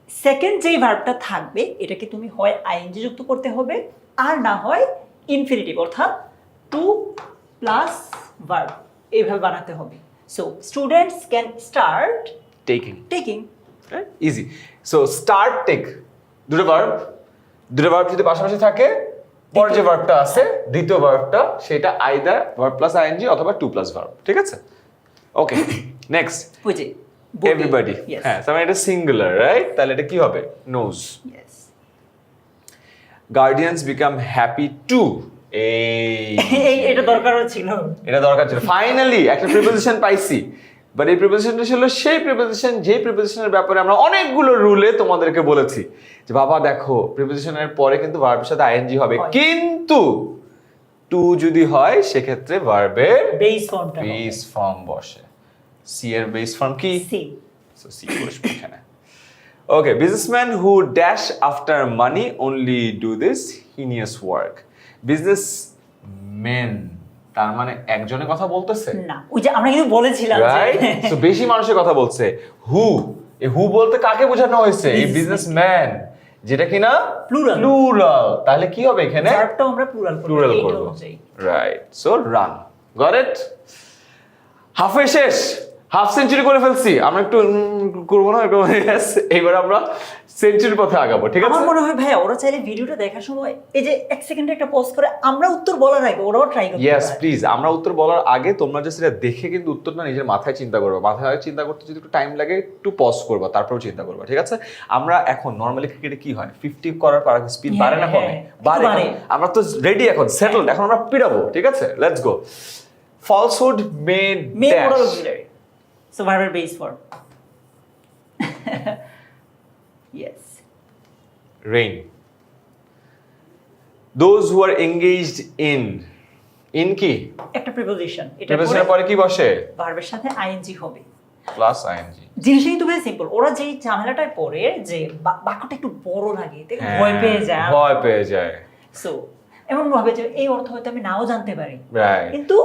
সেকেন্ড যেই ভার্বটা থাকবে এটাকে তুমি হয় আইএনজি যুক্ত করতে হবে, আর না হয় ইনফিনিটিভ অর্থাৎ টু প্লাস ভার্ব, এইভাবে বানাতে হবে। So students can start taking, taking. Easy. So start take, দুটো ভার্ব যদি পাশাপাশি থাকে, পর যে ভার্বটা আছে দ্বিতীয় ভার্বটা সেটা আইদার ভার্ব প্লাস আইএনজি অথবা টু প্লাস ভার্ব, ঠিক আছে? ওকে, নেক্সট ওই যে এভরিবডি। Yes. হ্যাঁ, তার মানে এটা সিঙ্গুলার, রাইট? তাহলে এটা কি হবে? Knows. Yes. Guardians become happy to. এটা দরকার ছিল। এটা দরকার ছিল, ফাইনালি একটা প্রিপোজিশন পাইছি। বাট এই প্রিপোজিশনটা ছিল সেই প্রিপোজিশন যে প্রিপোজিশনের ব্যাপারে আমরা অনেকগুলো রুলে তোমাদেরকে বলেছি যে বাবা দেখো প্রিপোজিশনের পরে কিন্তু ভার্বের সাথে আইএনজি হবে, কিন্তু টু যদি হয় সেক্ষেত্রে ভার্বের বেস ফর্মটা বেস ফর্ম বসে। সি এর বেস ফর্ম কি? সি। So C বসবে এখানে। Okay, businessmen who dash after money only do this heinous work. Businessmen, তার মানে একজনের কথা বলতেছে, না, ওই যে আমরা কিন্তু বলেছিলাম যে রাইট? সো বেশি মানুষের কথা বলছে। হু এই হু বলতে কাকে বোঝানো হয়েছে? এই বিজনেসম্যান, যেটা কিনা Plural. প্লুরাল। তাহলে কি হবে এখানে? ভার্বটাও আমরা প্লুরাল করব। Right, so run. Got it? হাফে শেষ, হাফ সেঞ্চুরি করে ফেলছি। আমরা একটু করবো না? Yes, এবার আমরা সেঞ্চুরির পথে আগাবো, ঠিক আছে? আমার মনে হয় ভাইয়া ওরা চাইলে ভিডিওটা দেখার সময় এই যে এক সেকেন্ডে একটা পজ করে আমরা উত্তর বলার আগে ওরাও ট্রাই করতে ইয়েস পারে। প্লিজ, আমরা উত্তর বলার আগে তোমরা যে সেটা দেখে কিন্তু উত্তরটা নিজের মাথায় চিন্তা করবে। মাথায় চিন্তা করতে যদি একটু টাইম লাগে একটু পজ করবা, তারপরেও চিন্তা করবা, ঠিক আছে? আমরা এখন নর্মালি ক্রিকেটে কি হয়, 50 করার পর স্পিড হ্যাঁ, বাড়ে না কমে? হ্যাঁ, বাড়ে। বাড়ে। আমরা তো রেডি এখন, সেটেলড, এখন আমরা পিটাবো, ঠিক আছে? Let's go. Falsehood made men dash modal auxiliary, so ভার্বের base form. Yes, rain. Those who are engaged in কি? একটা প্রিপোজিশন, এটা প্রিপোজিশনের পরে কি বসে? ভার্বের সাথে আইএনজি হবে। Plus I N G. জিনিসটা কিন্তু বেশ সিম্পল। ওরা যেই ঝামেলাটায় পড়ে যে বাক্যটা একটু বড় লাগে, দেখে ভয় পেয়ে যায়। ভয় পেয়ে যায়। সো এমন ভাবে যে এই অর্থ হয়তো আমি নাও জানতে পারি, রাইট। কিন্তু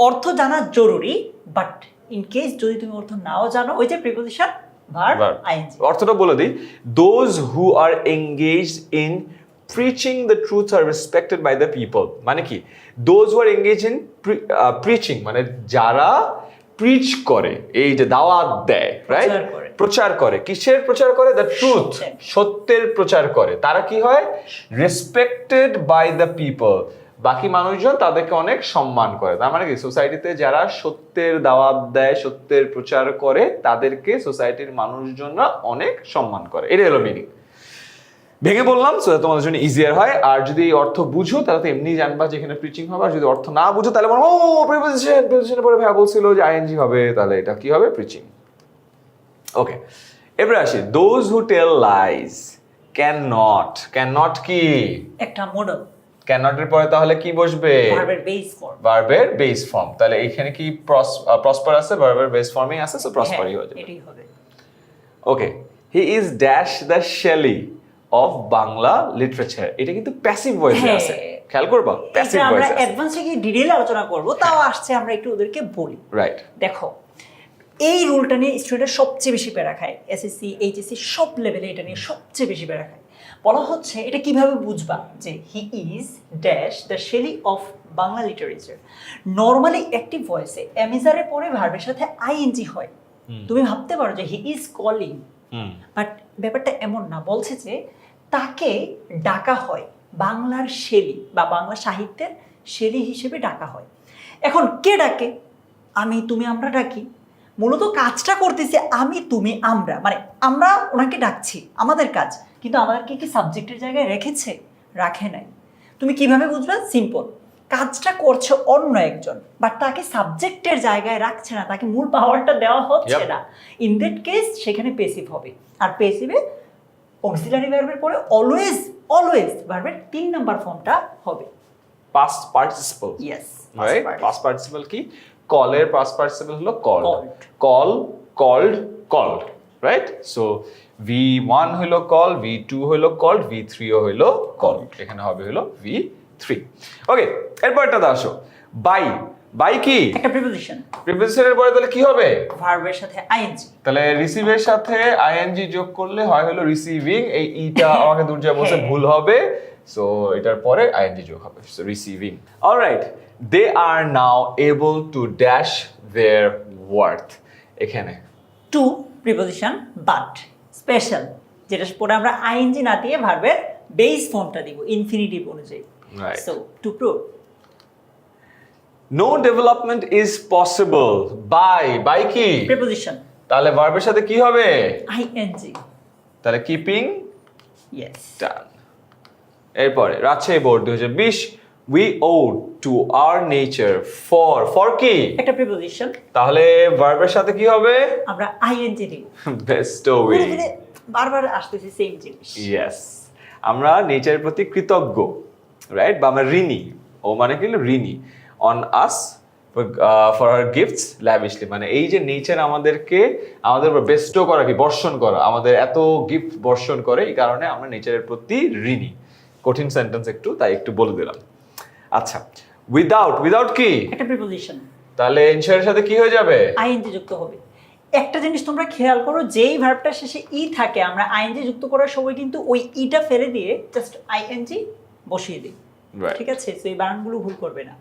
অর্থ জানা জরুরি। বাট ইন কেস যদি তুমি অর্থ নাও জানো, ওই যে প্রিপোজিশন ভার্ব আইএনজি। অর্থটা বলে দিই, those who are engaged in preaching the truth are respected by the people। মানে কি? those who are engaged in preaching মানে যারা প্রিচ করে, এই যে দাওয়াত দেয়, রাইট? প্রচার করে। প্রচার করে। কিসের প্রচার করে? দ্য ট্রুথ, সত্যের। সত্যের প্রচার করে। তারা কি হয়? রেসপেক্টেড বাই দ্য পিপল, বাকি মানুষজন তাদেরকে অনেক সম্মান করে। তার মানে কি? সোসাইটিতে যারা সত্যের দাওয়াত দেয়, সত্যের প্রচার করে, তাদেরকে সোসাইটির মানুষজনরা অনেক সম্মান করে। এটাই হলো মিনিং। ভেঙে বললাম সো তোমাদের জন্য ইজিয়ার হয়। আর যদি অর্থ বুঝো তাহলে তো এমনি জানবা যে এখানে প্রিচিং হবে। আর যদি অর্থ না বুঝো তাহলে বলো ও প্রিপোজিশনের পরে ভাইয়া বলছিল যে আইএনজি হবে, তাহলে এটা কি হবে? প্রিচিং। ওকে, এবারে আসি, those who tell lies can not কি? একটা মডেল, ক্যান নটের পরে তাহলে কি বসবে? ভার্বের বেস ফর্ম। ভার্বের বেস ফর্ম। তাহলে এখানে কি প্রসপার আছে? ভার্বের বেস ফর্মই আছে, সো প্রসপারই হয়ে যাবে। এটাই হবে। Okay, he is dash the Shelley of Bangla literature. এটা কিন্তু প্যাসিভ ভয়েসে হ্যাঁ। আছে, খেয়াল করবা? প্যাসিভ এটা আমরা ভয়েসে আছে, অ্যাডভান্সে গিয়ে ডিটেইল আলোচনা করব, তাও আসছে আমরা একটু ওদেরকে বলি। রাইট? দেখো, এই রুলটা নিয়ে স্টুডেন্টের সবচেয়ে বেশি প্যারা খায়। এসএসসি, এইচএসসি সব লেভেলে এটা নিয়ে সবচেয়ে বেশি প্যারা খায়। বলা হচ্ছে এটা কিভাবে বুঝবা যে he is dash the Shelley of Bangla literature. Normally active ভয়েসে এমিজারের পরে ভার্বের সাথে আইএনজি হয়। তুমি ভাবতে পারো যে হি ইজ কলিং, বাট ব্যাপারটা এমন না। বলছে যে তাকে ডাকা হয় বাংলার শেলি বা বাংলা সাহিত্যের শেলি হিসেবে ডাকা হয়। এখন কে ডাকে? আমি, তুমি, আমরা ডাকি। মূলত কাজটা করতেছি আমি, তুমি, আমরা, মানে আমরা ওনাকে ডাকছি, আমাদের কাজ। কিন্তু আমাদেরকে কি সাবজেক্টের জায়গায় রেখেছে? রাখে নাই। তুমি কিভাবে বুঝবে? সিম্পল, কাজটা করছে অন্য একজন, বাট তাকে সাবজেক্টের জায়গায় রাখছে না, তাকে মূল পাওয়ারটা দেওয়া হচ্ছে না। ইন দ্যাট কেস সেখানে পেসিভ হবে। আর পেসিভে অক্সিলারি ভার্বের পরে অলওয়েজ ভার্বের 3 নাম্বার ফর্মটা হবে past participle. Yes, right? Past participle কি? কলের পাস্ট পার্টিসিপল হলো call. Called. Called, right? So V1 হলো কল, V2 হলো কল্ড, V3 ও হলো কল্ড। এখানে হবে হলো V3। ওকে, এরপরটা আসো, বাই কি? একটা প্রিপোজিশন। প্রিপোজিশনের পরে তাহলে কি হবে? ভার্বের সাথে আইএনজি। তাহলে রিসিভের সাথে আইএনজি যোগ করলে হয় হলো রিসিভিং। এই ইটা আমাকে দূর যা বলছে ভুল হবে, সো এটার পরে আইএনজি যোগ হবে, so receiving. Alright, they are now able to dash their worth. এখানে টু প্রিপোজিশন বাট স্পেশাল, যেটা পরে আমরা আইএনজি না দিয়ে ভার্বের বেস ফর্মটা দিব ইনফিনিটিভ অনুযায়ী। Right. So to prove no development is possible by কি? প্রিপোজিশন। তাহলে ভার্বের সাথে কি হবে? আইএনজি। তাহলে কিপিং ইয়েস। ডান। এরপরে Rajshahi board 2020, we owe to our nature for কি? একটা প্রিপোজিশন। তাহলে ভার্বের সাথে কি হবে? আমরা আইএনজি দিব। বেস্টওয়ি। বারবার আসতেছে সেম জিনিস। ইয়েস, আমরা নেচারের প্রতি কৃতজ্ঞ, রাইট? বা আমরা ঋণী। ও মানে কি? ঋণী on us for our gifts lavishly. মানে এই যে নেচার আমাদেরকে আমাদের উপর বেস্টো করা, কি বর্ষণ করা, আমাদের এত গিফট বর্ষণ করে, এই কারণে আমরা নেচারের প্রতি ঋণী। কঠিন সেন্টেন্স একটু, তাই একটু বলে দিলাম। আচ্ছা, উইদাউট কি? একটা প্রিপোজিশন। তাহলে এনশিওরের সাথে কি হয়ে যাবে? আইএনজি যুক্ত হবে। একটা জিনিস তোমরা খেয়াল করো, যেই ভার্বটা শেষে ই থাকে আমরা আইএনজি যুক্ত করার সময় কিন্তু ওই ইটা ফেলে দিয়ে জাস্ট আইএনজি বসিয়ে দিই। Right. ঠিক আছে, তো এই বানানগুলো ভুল করবে না।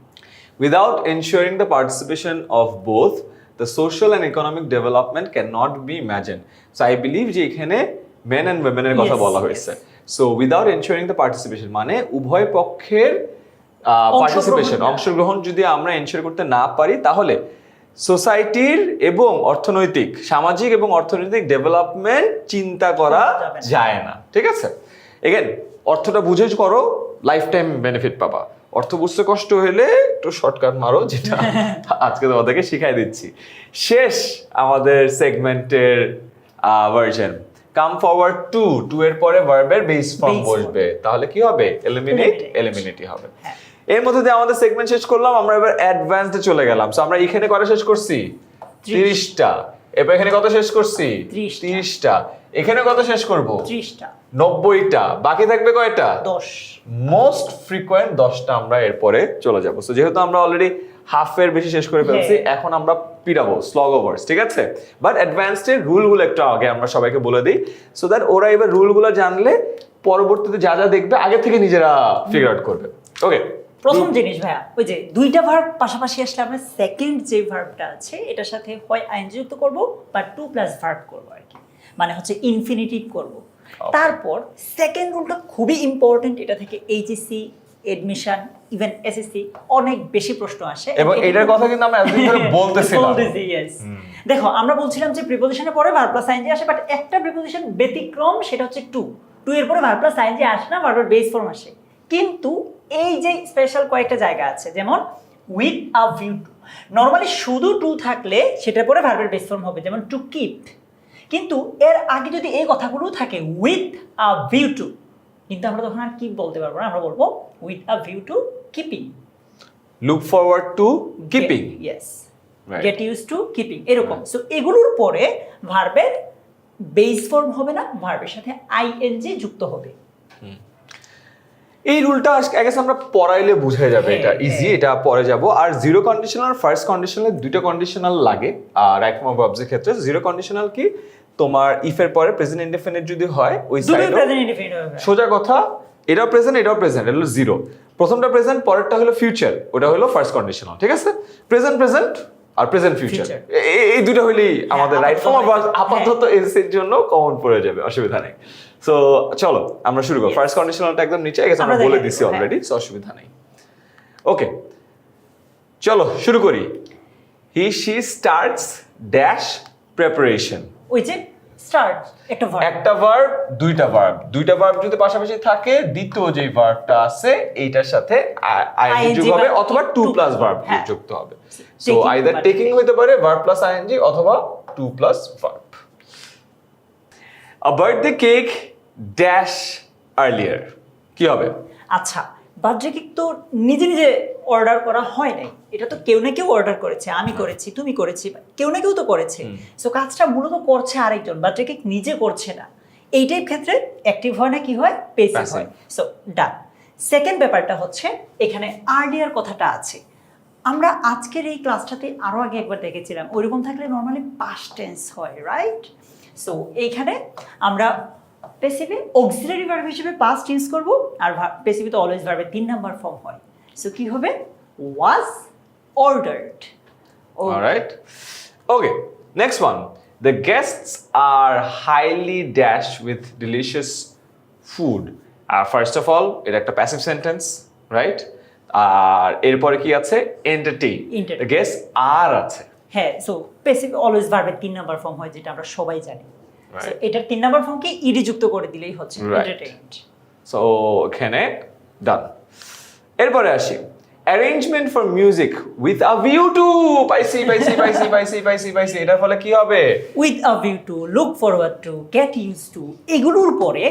Without ensuring the participation of both, the social and economic development cannot be imagined. So I believe যে এখানে men and women এর কথা Yes, বলা yes. হয়েছে। So without ensuring the participation মানে উভয় পক্ষের পার্টিসিপেশন, অংশগ্রহণটা। অংশগ্রহণ যদি আমরা এনশিওর করতে না পারি তাহলে সোসাইটির এবং অর্থনৈতিক, সামাজিক এবং অর্থনৈতিক ডেভেলপমেন্ট চিন্তা করা যাবে না। যায় না। ঠিক আছে, এগেন অর্থটা বুঝে করো, লাইফ টাইম বেনিফিট পাবা। অর্থ বুঝতে কষ্ট হলে একটু শর্টকাট মারো, যেটা আজকে তোমাদেরকে শিখাই দিচ্ছি। শেষ আমাদের সেগমেন্টের ভার্জন, কাম ফরওয়ার্ড টু এর পরে ভার্বের বেস ফর্ম Base form। বসবে, তাহলে কি হবে? Eliminate, Eliminate। এলিমিনেটই হবে। হ্যাঁ। এর মধ্যে দিয়ে আমাদের সেগমেন্ট শেষ করলাম, আমরা এবার অ্যাডভান্সডে চলে গেলাম। সো আমরা এখানে কটা শেষ করছি? 30টা। এবার এখানে কত শেষ করছি? 30টা। এখানে কত শেষ করব? 30টা। 90টা। বাকি থাকবে কয়টা? 10। মোস্ট ফ্রিকোয়েন্ট 10টা আমরা এরপরে চলে যাব। সো যেহেতু আমরা অলরেডি হাফের বেশি শেষ করে ফেলছি, হ্যাঁ। এখন আমরা পিটাবো স্লগ ওভার্স, ঠিক আছে? বাট অ্যাডভান্সড এর রুলগুলো একটু আগে আমরা সবাইকে বলে দিই, সো দ্যাট ওরা এবার রুলগুলো জানলে পরবর্তীতে যা যা দেখবে আগে থেকে নিজেরা ফিগার আউট করবে। ওকে, প্রথম জিনিস ভাইয়া, ওই যে দুইটা ভার্ব পাশাপাশি আসলে আমরা সেকেন্ড যে ভার্বটা আছে এটার সাথে হয় আইএনজি যুক্ত করব বা 2+ ভার্ব করব আর কি, মানে হচ্ছে ইনফিনিটিভ করব। তারপর সেকেন্ড রুলটা খুবই ইম্পর্টেন্ট, এটা থেকে এইচএসসি, এডমিশন, ইভেন এসএসসি অনেক বেশি প্রশ্ন আসে এবং এটার কথা কিন্তু আমরা এতদিন ধরে বলতেছিলাম। yes. দেখো আমরা বলছিলাম যে প্রিপোজিশনের পরে ভার্ব প্লাস আইএনজি আসে, বাট একটা প্রিপোজিশন ব্যতিক্রম, সেটা হচ্ছে টু এর পরে ভার্ব প্লাস আইএনজি আসে না, ভার্বের বেস ফর্ম আসে। কিন্তু এই যে স্পেশাল কয়েকটা জায়গা আছে, যেমন with a view two, normally শুধু টু থাকলে সেটার পরে ভার্বের বেস ফর্ম হবে, যেমন টু কিপ। কিন্তু এর আগে যদি এই কথাগুলো থাকে উইথ আ ভিউ টু, কিন্তু আমরা তখন আর কিপ বলতে পারবো না, আমরা বলবো with a view to keeping. Look forward to keeping. Yes, Right. Get use to keeping, এরকম। সো এগুলোর পরে ভার্বের বেস ফর্ম হবে না, ভার্বের সাথে আইএনজি যুক্ত হবে। এই রুলটা আগে আমরা পড়াইলে বুঝে যাবে, হ্যাঁ, এটা ইজি, হ্যাঁ। এটা পরে যাব। আর জিরো কন্ডিশনাল, ফার্স্ট কন্ডিশনাল দুইটা কন্ডিশনাল লাগে আর রাইট ফর্ম অফ ভার্বস এর ক্ষেত্রে। জিরো কন্ডিশনাল কি, তোমার ইফ এর পরে প্রেজেন্ট ইনডেফিনিট যদি হয় ওই দুটোই সাইডে প্রেজেন্ট ইনডিফিনিট হবে। সোজা কথা, এটাও প্রেজেন্ট এটাও প্রেজেন্ট, এটা হলো জিরো। প্রথমটা প্রেজেন্ট, পরেরটা হলো ফিউচার, ওটা হলো ফার্স্ট কন্ডিশনাল, ঠিক আছে? প্রেজেন্ট প্রেজেন্ট আর প্রেজেন্ট ফিউচার, Future। এই দুটো হইলেই আমাদের রাইট ফর্ম অফ ভার্বস হ্যাঁ। আপাতত এর জন্য কমন পড়ে যাবে, অসুবিধা নেই। সো চলো আমরা শুরু করি। ফার্স্ট কন্ডিশনালটা একদম নিচে গেছে, আমরা আমরা বলে দেখে দিছি দেব, অলরেডি, সো অসুবিধা নেই। ওকে, চলো শুরু করি। He she starts dash preparation. ওই যে স্টার্ট একটা ভার্ব, একটা ভার্ব, দুইটা ভার্ব যদি পাশাপাশি থাকে, দ্বিতীয় যে ভার্বটা আছে এইটার সাথে আইএনজি যোগ হবে, অথবা 2+ ভার্ব হ্যাঁ। যুক্ত হবে। সো Taking আইদার বা টেকিং হতে পারে ভার্ব প্লাস আইএনজি, অথবা 2+ verb. A birthday cake dash earlier, কি হবে? আচ্ছা, বার্থডে কেক তো নিজে নিজে অর্ডার করা হয় নাই, এটা তো কেউ না কেউ অর্ডার করেছে, আমি করেছি, তুমি করেছি, কেউ না কেউ তো করেছে। সো কাজটা মূলত করছে আরেকজন, বার্থডে কেক নিজে করছে না। এইটাই ক্ষেত্রে অ্যাক্টিভ হয় না, কি হয়? Passive Passive। হয়। সো ডান। সেকেন্ড ব্যাপারটা হচ্ছে এখানে আর্লিয়ার কথাটা আছে। আমরা আজকের এই ক্লাসটাতে আরো আগে একবার দেখেছিলাম, ওইরকম থাকলে নর্মালি পাস্ট টেন্স হয়, রাইট? সো এইখানে আমরা প্যাসিভে অক্সিলারি ভার্ব হিসেবে পাস্ট ইউজ করব, আর প্যাসিভে তো অলওয়েজ ভার্বের 3 নাম্বার ফর্ম হয়। সো কি হবে? ওয়াজ অর্ডারড। Alright. Okay, next one. The guests are highly dashed with delicious food. First of all, এটা একটা passive sentence, right? আর এরপরে কি আছে? Entertain. Entertain. The guests are আছে। হ্যাঁ, সো প্যাসিভ অলওয়েজ ভার্বের 3 নাম্বার ফর্ম হয়, যেটা আমরা সবাই জানি। Right. সো এটার 3 নাম্বার ফর্মকে ইডি যুক্ত করে দিলেই হচ্ছে Right. এন্টারটেইনড। সো এখানে ডান। এরপরে আসি, arrangement for music with a view to, পাইসি। এটার ফলে কি হবে? With a view to, look forward to, get use to, এগুলোর পরে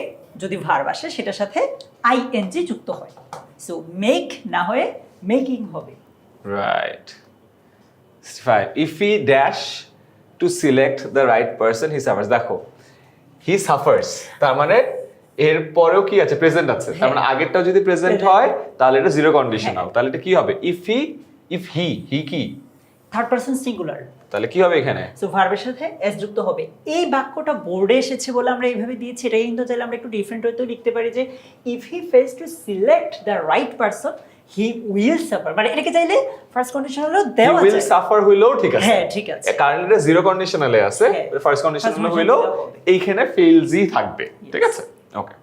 যদি ভার্ব আসে সেটার সাথে আইএনজি যুক্ত হয়। সো মেক না হয়ে মেকিং হবে। Right, fine. If he dash to select the right person, he suffers. দেখো, হি সাফার্স, তার মানে এর পরেও কি আছে? প্রেজেন্ট আছে। তার মানে আগেরটাও যদি প্রেজেন্ট হয় তাহলে এটা জিরো কন্ডিশনাল। তাহলে এটা কি হবে? ইফ হি কি থার্ড পারসন সিঙ্গুলার। তাহলে কি হবে এখানে? সো ভার্বের সাথে এস যুক্ত হবে। এই বাক্যটা বোর্ডে এসেছে বলে আমরা এইভাবে দিয়েছি, এটা কিন্তু চাইলে আমরা একটু ডিফারেন্ট হয়তো লিখতে পারি যে if he fails to select the right person he will suffer, মানে এটাকে চাইলে ফার্স্ট কন্ডিশন হলো হি দেওয়া উইল যায়। সাফার হইলেও ঠিক আছে। হ্যাঁ ঠিক আছে, কারণ এটা জিরো কন্ডিশনালে আছে, হ্যাঁ। ফার্স্ট কন্ডিশন First হইলো conditional হবে। এইখানে ফেলসই থাকবে, ঠিক আছে? Okay.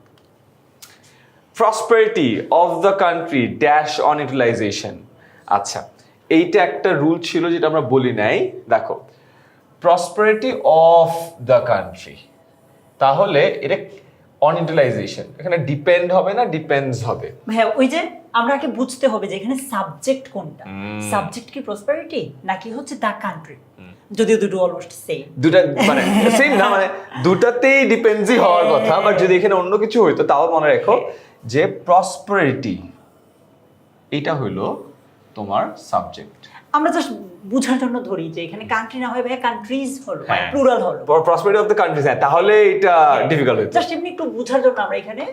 Prosperity of the country dash on utilization. আচ্ছা, এইটা একটা রুল ছিল যেটা আমরা বলি নাই। দেখো, প্রসপারিটি অফ দ্য কান্ট্রি, তাহলে এটা অন ইউটিলাইজেশন, এখানে ডিপেন্ড হবে না, ডিপেন্ডস হবে। হ্যাঁ ওই যে আমরা আগে বুঝতে হবে যে এখানে সাবজেক্ট কোনটা, সাবজেক্ট কি প্রসপারিটি নাকি হচ্ছে দ্য কান্ট্রি, যদিও দুটো অলমোস্ট সেম। দুটা মানে সেম না, মানে দুটাতেই ডিপেন্ডসই হওয়ার কথা, বাট যদি এখানে অন্য কিছু হইতো তাও মনে রাখো যে প্রসপারিটি এটা হইলো তোমার সাবজেক্ট। আমরা জাস্ট বুঝার জন্য ধরি যে এখানে কান্ট্রি না হয় ভাই কান্ট্রিজ হলো, হ্যাঁ। প্লুরাল হলো, প্রসপারিটি অফ দ্য কান্ট্রিজ, হ্যাঁ, তাহলে এটা ডিফিকাল্ট হইতো। জাস্ট এমনি একটু বুঝার জন্য আমরা এখানে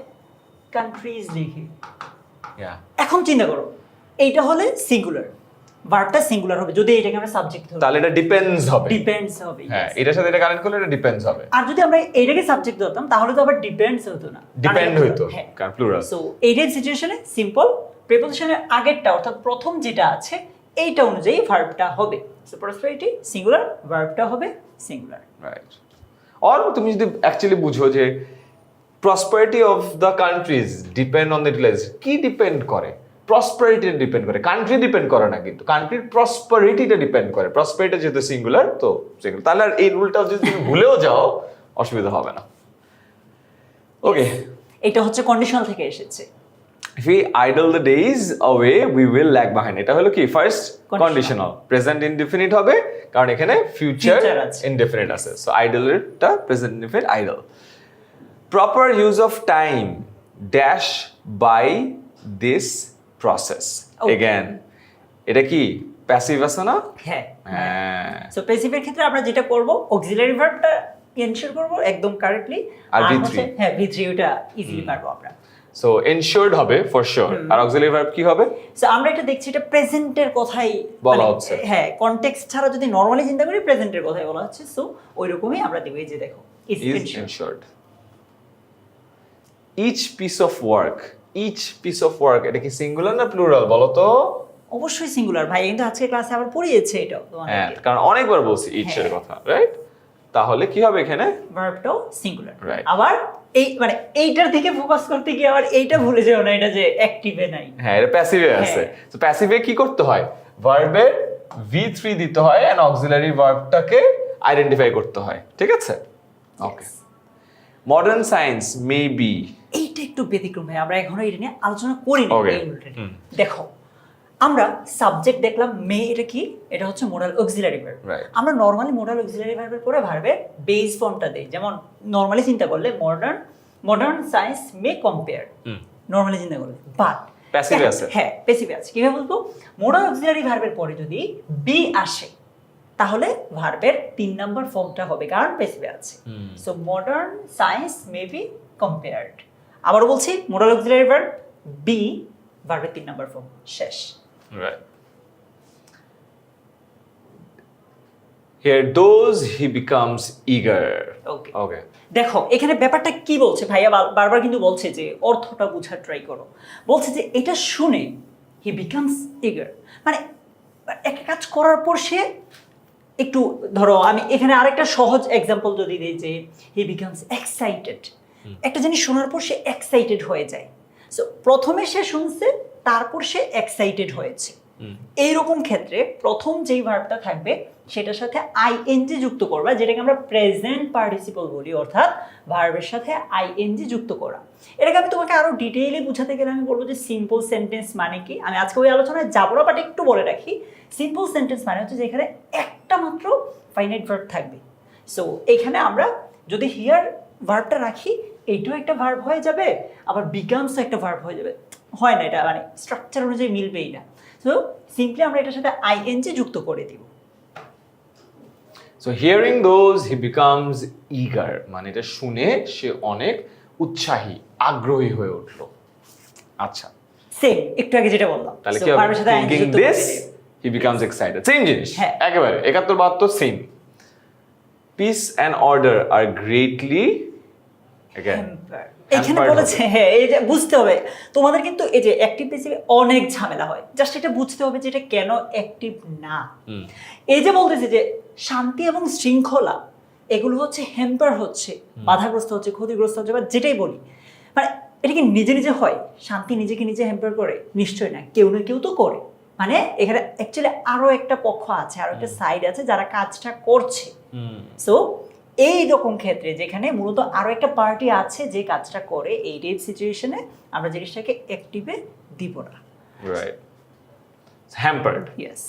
কান্ট্রিজ লিখি। Yeah. এখন চিন্তা করো এইটা হলে সিঙ্গুলার, ভার্বটা সিঙ্গুলার হবে যদি এটাকে আমরা সাবজেক্ট ধরি, তাহলে এটা ডিপেন্ডস হবে। ডিপেন্ডস হবে। হ্যাঁ, এটার সাথে এটা কানেক্ট করলে এটা ডিপেন্ডস হবে। আর যদি আমরা এইটাকে সাবজেক্ট ধরতাম তাহলে তো আবার ডিপেন্ডস হতো না, ডিপেন্ড হইতো, হ্যাঁ। কারণ প্লুরাল। সো এইটার সিচুয়েশনে সিম্পল প্রিপোজিশনের আগেরটা অর্থাৎ প্রথম যেটা আছে এইটা অনুযায়ী ভার্বটা হবে। সো প্রসপারিটি সিঙ্গুলার, ভার্বটা হবে সিঙ্গুলার। রাইট। অর তুমি যদি অ্যাকচুয়ালি বুঝো যে prosperity of the countries depend on the utilisation, কি ডিপেন্ড করে? প্রসপারিটি ডিপেন্ড করে, কান্ট্রি ডিপেন্ড করে না, কিন্তু কান্ট্রির প্রসপারিটিটা ডিপেন্ড করে। প্রসপারিটি যেহেতু সিঙ্গুলার তো সিঙ্গুলার, তাহলে আর এই রুলটা যদি তুমি ভুলেও যাও অসুবিধা হবে না। ওকে, এটা হচ্ছে কন্ডিশনাল থেকে এসেছে। if we idle the days away we will lag behind, এটা হলো কি ফার্স্ট কন্ডিশনাল। প্রেজেন্ট ইনডিফিনিট হবে কারণ এখানে ফিউচার Future আছে। ইনডিফিনিট আছে, সো আইডল এরটা present indefinite idle. Proper use of time dash by this process. Okay. Again এটা কি প্যাসিভ আছে না? হ্যাঁ হ্যাঁ, সো প্যাসিভের ক্ষেত্রে আমরা যেটা করব অক্সিলারি ভার্বটা এনশিওর করব একদম কারেক্টলি, আর V3 হচ্ছে হ্যাঁ V3 ওটা ইজিলি পারবো আমরা। সো এনশিওরড হবে ফর শিওর। আর অক্সিলারি ভার্ব কি হবে? সো আমরা এটা দেখছি এটা প্রেজেন্টের কথাই বলা হচ্ছে। হ্যাঁ কনটেক্সট ছাড়া যদি নরমালি চিন্তা করি প্রেজেন্টের কথাই বলা হচ্ছে। সো ওইরকমই আমরা দেব, এই যে দেখো is ensured. Each piece of work, each piece of work, এটা কি সিঙ্গুলার না প্লুরাল বলো তো? অবশ্যই সিঙ্গুলার ভাই, কিন্তু আজকে ক্লাসে আবার পড়িয়েছে এটা হ্যাঁ, তোমাদেরকে। কারণ অনেকবার বলছি ইচ এর কথা, রাইট? তাহলে কি হবে এখানে? ভার্বটাও সিঙ্গুলার। Right. আবার এই মানে এইটার দিকে ফোকাস করতে গিয়ে আবার এইটা ভুলে যেও না এটা যে অ্যাক্টিভে নাই। হ্যাঁ, এটা প্যাসিভে আছে। তো প্যাসিভে কি করতে হয়? ভার্বের V3 দিতে হয় এন্ড অক্সিলারি ভার্বটাকে আইডেন্টিফাই করতে হয়, ঠিক আছে? ওকে। মডার্ন সায়েন্স মে বি, এইটা একটু ব্যতিক্রম ভাই, আমরা এখনো এটা নিয়ে আলোচনা করি না। Okay. এই উল্টে দেখো আমরা সাবজেক্ট দেখলাম মে, এটা কি? এটা হচ্ছে মোডাল অক্সিলারি ভার্ব। Right. আমরা নরমালি মোডাল অক্সিলারি ভার্বের পরে ভার্বের বেস ফর্মটা দেই, যেমন নরমালি চিন্তা করলে মডার্ন সায়েন্স মে কম্পেয়ার, নরমালি চিন্তা করলে। বাট প্যাসিভে আছে। হ্যাঁ প্যাসিভে আছে। কিভাবে বলবো? মোডাল অক্সিলারি ভার্বের পরে যদি বি আসে তাহলে ভার্বের 3 নাম্বার ফর্মটা হবে, কারণ প্যাসিভে আছে। So modern science may be compared. আবার বলছি মোডাল অক্সিলারি ভার্ব বি, ভার্বের 3 নাম্বার ফর্ম, শেষ। Right. Here those he becomes eager. Okay Okay. দেখো এখানে ব্যাপারটা কি বলছে ভাইয়া, বারবার কিন্তু বলছে যে অর্থটা বোঝার ট্রাই করো। বলছে যে এটা শুনে হি বিকামস ইগার, মানে একটা কাজ করার পর সে একটু, ধরো আমি এখানে আরেকটা সহজ এক্সাম্পল যদি দিই যে হি বিকামস এক্সাইটেড, একটা জিনিস শোনার পর সে এক্সাইটেড হয়ে যায়। সো প্রথমে সে শুনছে তারপর সে এক্সাইটেড হয়েছে। এইরকম ক্ষেত্রে প্রথম যেই ভার্বটা থাকবে সেটার সাথে আইএনজি যুক্ত করবা, যেটাকে আমরা প্রেজেন্ট পার্টিসিপল বলি, অর্থাৎ ভার্বের সাথে আইএনজি যুক্ত করা। এটাকে আমি তোমাকে আরো ডিটেইলে বোঝাতে গেলে আমি বলবো যে সিম্পল সেন্টেন্স মানে কি। আমি আজকে ওই আলোচনায় যাবো না, বাট একটু বলে রাখি। সিম্পল সেন্টেন্স মানে হচ্ছে যেখানে একটা মাত্র ফাইনাইট ভার্ব থাকবে। সো এখানে আমরা যদি হিয়ার ভার্বটা রাখি, এইটাও একটা ভার্ব হয়ে যাবে, আবার বিকামসও একটা ভার্ব হয়ে যাবে। হয় না, এটা মানে স্ট্রাকচার অনুযায়ী মিলবেই না। সো সিম্পলি আমরা এটার সাথে আইএনজি যুক্ত করে দিব। So hearing those he becomes eager, মানে এটা শুনে সে অনেক উৎসাহী, আগ্রহী হয়ে উঠলো। আচ্ছা, সেম একটু আগে যেটা বললাম, তাহলে So, কি হবে? ভার্বের সাথে ing Thinking যুক্ত this করে দিলে। হি বিকামস এক্সাইটেড, সেম জিনিস হ্যাঁ। একেবারে 71-72 same. Peace and order are greatly Hamper। এখানে বলেছে হ্যাঁ, এই যে বুঝতে হবে তোমাদের কিন্তু এই যে অ্যাক্টিভ প্যাসিভে অনেক ঝামেলা হয়, জাস্ট এটা বুঝতে হবে যে এটা কেন অ্যাক্টিভ না। এই যে বলতেছে যে শান্তি এবং শৃঙ্খলা এগুলো হচ্ছে হ্যাম্পার হচ্ছে, বাধাগ্রস্ত হচ্ছে, ক্ষতিগ্রস্ত হচ্ছে, বা যেটাই বলি মানে এটা কি নিজে নিজে হয়? শান্তি নিজেকে নিজে হ্যাম্পার করে? নিশ্চয় না, কেউ না কেউ তো করে। মানে এখানে অ্যাকচুয়ালি আরো একটা পক্ষ আছে, আরো একটা সাইড আছে যারা কাজটা করছে। সো এই রকম ক্ষেত্রে যেখানে মূলত আরো একটা পার্টি আছে যে কাজটা করে, এই টাইপ সিচুয়েশনে আমরা জিনিসটাকে অ্যাক্টিভে দিব না। Right, hampered. ইয়েস।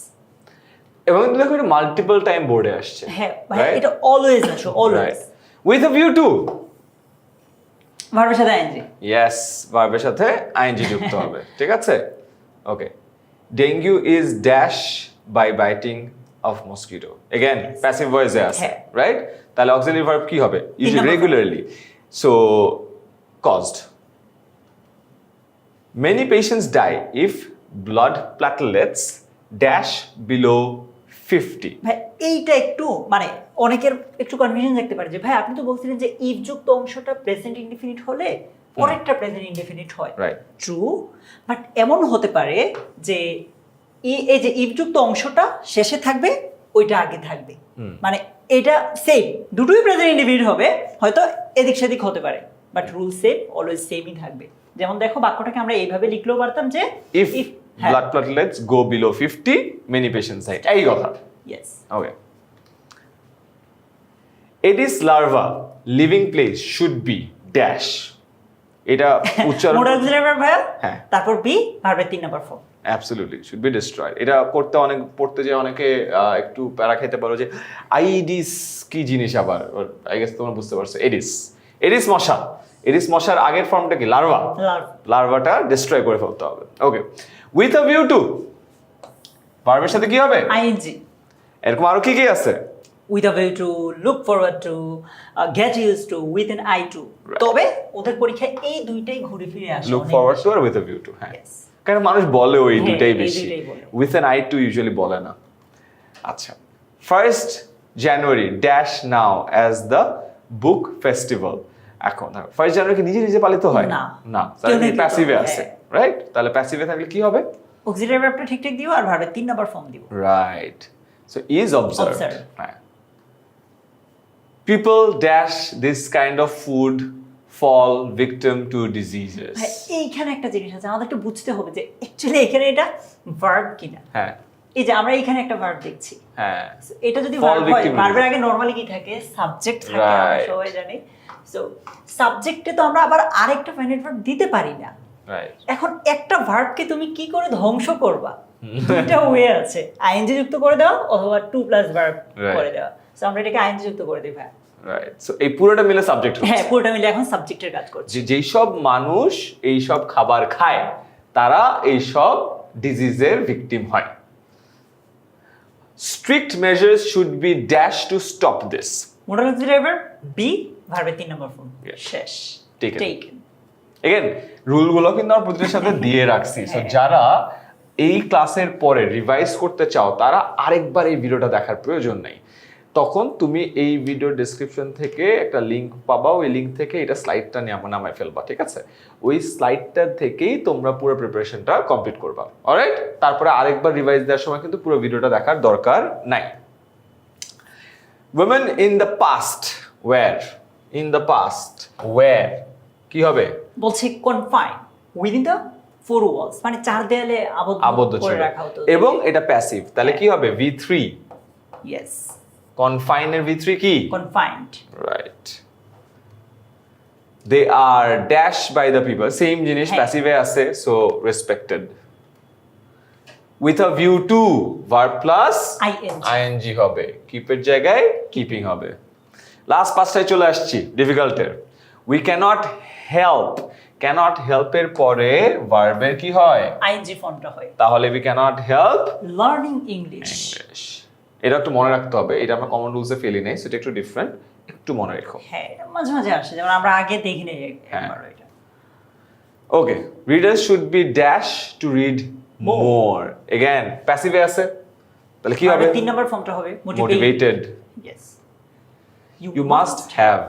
এবং দেখো এটা মাল্টিপল টাইম বোর্ডে আসছে। হ্যাঁ ভাই, এটা অলওয়েজ আসো, always. With a view two, ভার্বের সাথে আইএনজি। ইয়েস, ভার্বের সাথে আইএনজি যুক্ত হবে, ঠিক আছে? Okay, dengue is dash by biting of mosquito, again passive ভয়েসে আছে, হ্যাঁ। রাইট? তাহলে অক্সিলারি ভার্ব কি হবে? Usually number regularly, so caused. Many patients die if blood platelets dash below 50. ভাই এইটা একটু মানে অনেকের একটু কনফিউশন থাকতে পারে যে ভাই আপনি তো বলছিলেন যে ইফ যুক্ত অংশটা প্রেজেন্ট ইনডিফিনিট হলে পরেরটা প্রেজেন্ট ইনডিফিনিট হয়। Right. ট্রু, বাট এমন হতে পারে যে এই যে ইফ যুক্ত অংশটা শেষে থাকবে, ওইটা আগে থাকবে, মানে এটা সেম, দুটোই প্রেজেন্ট ইনডিফিনিট হবে, হয়তো এদিক সেদিক হতে পারে, বাট রুল সেম, অলওয়েজ সেমই থাকবে। যেমন দেখো বাক্যটাকে আমরা এইভাবে লিখলেও পারতাম যে If blood platelets go below 50, many patients die. এই কথা। Yes. Okay. Aedes larva living place should be dash. এটা উচ্চারণ মোডাল ভার্ব ভাই, হ্যাঁ। তারপর বি ভার্বের 3 number form. Absolutely should be destroyed. এটা পড়তে যে অনেকে একটু প্যারা খেতে পারো যে আইডিস কি জিনিস, আবার আই গেস তোমরা বুঝতে পারছো। এডিস মশা, এডিস মশার আগের ফর্মটা কি? লার্ভা। লার্ভাটা ডিস্ট্রয় করে ফেলতে হবে। ওকে, উইথ আ ভিউ টু, ভার্বের সাথে কি হবে? আইএনজি। এরকম আরো কি কি আছে? with a view to, look forward to, get used to, with an eye to। তবে ওদের পরীক্ষায় এই দুইটাই ঘুরে ফিরে আসে। লুক ফরওয়ার্ড টু আর উইথ আ ভিউ টু। হ্যাঁ, Yes. কারণ মানুষ বলে ওই হ্যাঁ, দুইটাই এই বেশি, দুইটাই বলে। With an eye to usually বলে না। আচ্ছা, 1st January dash now as the book festival. এখন 1st January কি নিজে নিজে পালিত হয়? না। না, কেউ না তাহলে কেউ প্যাসিভে তো, আছে, হ্যাঁ। রাইট? তাহলে প্যাসিভে থাকলে কি হবে? অক্সিলারি ভার্বটা ঠিকঠাক দিও আর ভার্বের 3 নাম্বার ফর্ম দিও। Right, so is observed. Observed. হ্যাঁ, people dash this kind of food fall victim to diseases. ভাই এইখানে একটা জিনিস আছে, আমাদের একটু বুঝতে হবে যে অ্যাকচুয়ালি এখানে এটা ভার্ব কিনা। হ্যাঁ এই যে আমরা এখানে একটা ভার্ব দেখছি, হ্যাঁ, So, এটা যদি Fall ভার্ব হয়, victim ভার্বের আগে নরমালি কি থাকে? সাবজেক্ট থাকে, আমরা Right. সবাই জানি। সো সাবজেক্টে তো আমরা আবার আরেকটা ফাইনাইট ভার্ব দিতে পারি না। রাইট। এখন একটা ভার্বকে তুমি কি করে ধ্বংস করবা? দুইটা ওয়ে আছে, আইএনজি যুক্ত করে দেওয়া অথবা 2+ ভার্ব Right. করে দেওয়া। সো আমরা এটাকে আইএনজি যুক্ত করে দিই ভাই। রাইট, সো এই পুরোটা মিলে সাবজেক্ট হ্যাঁ, পুরোটা মিলে এখন সাবজেক্টের কাজ করছে। যেই সব মানুষ এই সব খাবার খায় তারা এই সব ডিজিজের ভিকটিম হয়। Strict measures should be dash to stop this. Modal auxiliary verb be ভার্বের 3 নাম্বার ফর্ম। Yes. শেষ। Taken. টেকেন। এগেন রুলগুলো কিন্তু আমরা প্রতিটার সাথে দিয়ে রাখছি, সো হ্যাঁ। যারা এই ক্লাসের পরে রিভাইজ করতে চাও তারা আরেকবার এই ভিডিওটা দেখার প্রয়োজন নেই। তখন তুমি এই ভিডিও ডেসক্রিপশন থেকে একটা লিংক পাবা, ওই লিংক থেকে এটা স্লাইডটা নামায় ফেলবা, ঠিক আছে? ওই স্লাইডটা থেকেই তোমরা পুরো প্রিপারেশনটা কমপ্লিট করবা, অলরাইট? তারপরে আরেকবার রিভাইজ দেওয়ার সময় কিন্তু পুরো ভিডিওটা দেখার দরকার নাই। women in the past were, in the past were কি হবে? বলছে কনফাইন উইদিন দ্য 4 ওয়ালস, মানে 4 দেয়ালে আবদ্ধ করে ছিল, রাখা হতো। এবং এটা প্যাসিভ, তাহলে কি হবে? V3। ইয়েস, কনফাইনের V3 কি? Confined. Right. They are dash by the people, same জিনিস, হ্যাঁ। প্যাসিভে আছে, so respected. With a view to verb plus ING। ING হবে, কিপের জায়গায় কিপিং হবে। লাস্ট 5টায় চলে আসছি ডিফিকাল্টের। উই ক্যানট হেল্প, ক্যানট হেল্পের পরে ভার্বের কি হয়? আইএনজি ফর্মটা হয়। তাহলে we can't help learning English. English. এটা একটু মনে রাখতে হবে, এটা আমরা কমন রুলসে ফেলি নাই, সেটা একটু ডিফারেন্ট, একটু মনে রেখো। হ্যাঁ, এটা মাঝে মাঝে আসে, যেমন আমরা আগে দেখিনি হ্যাঁ। একবার এটা। Okay, readers should be dash to read more. Again প্যাসিভে আছে, তাহলে কি হবে? 3 নাম্বার ফর্মটা হবে motivated. Yes, you must have,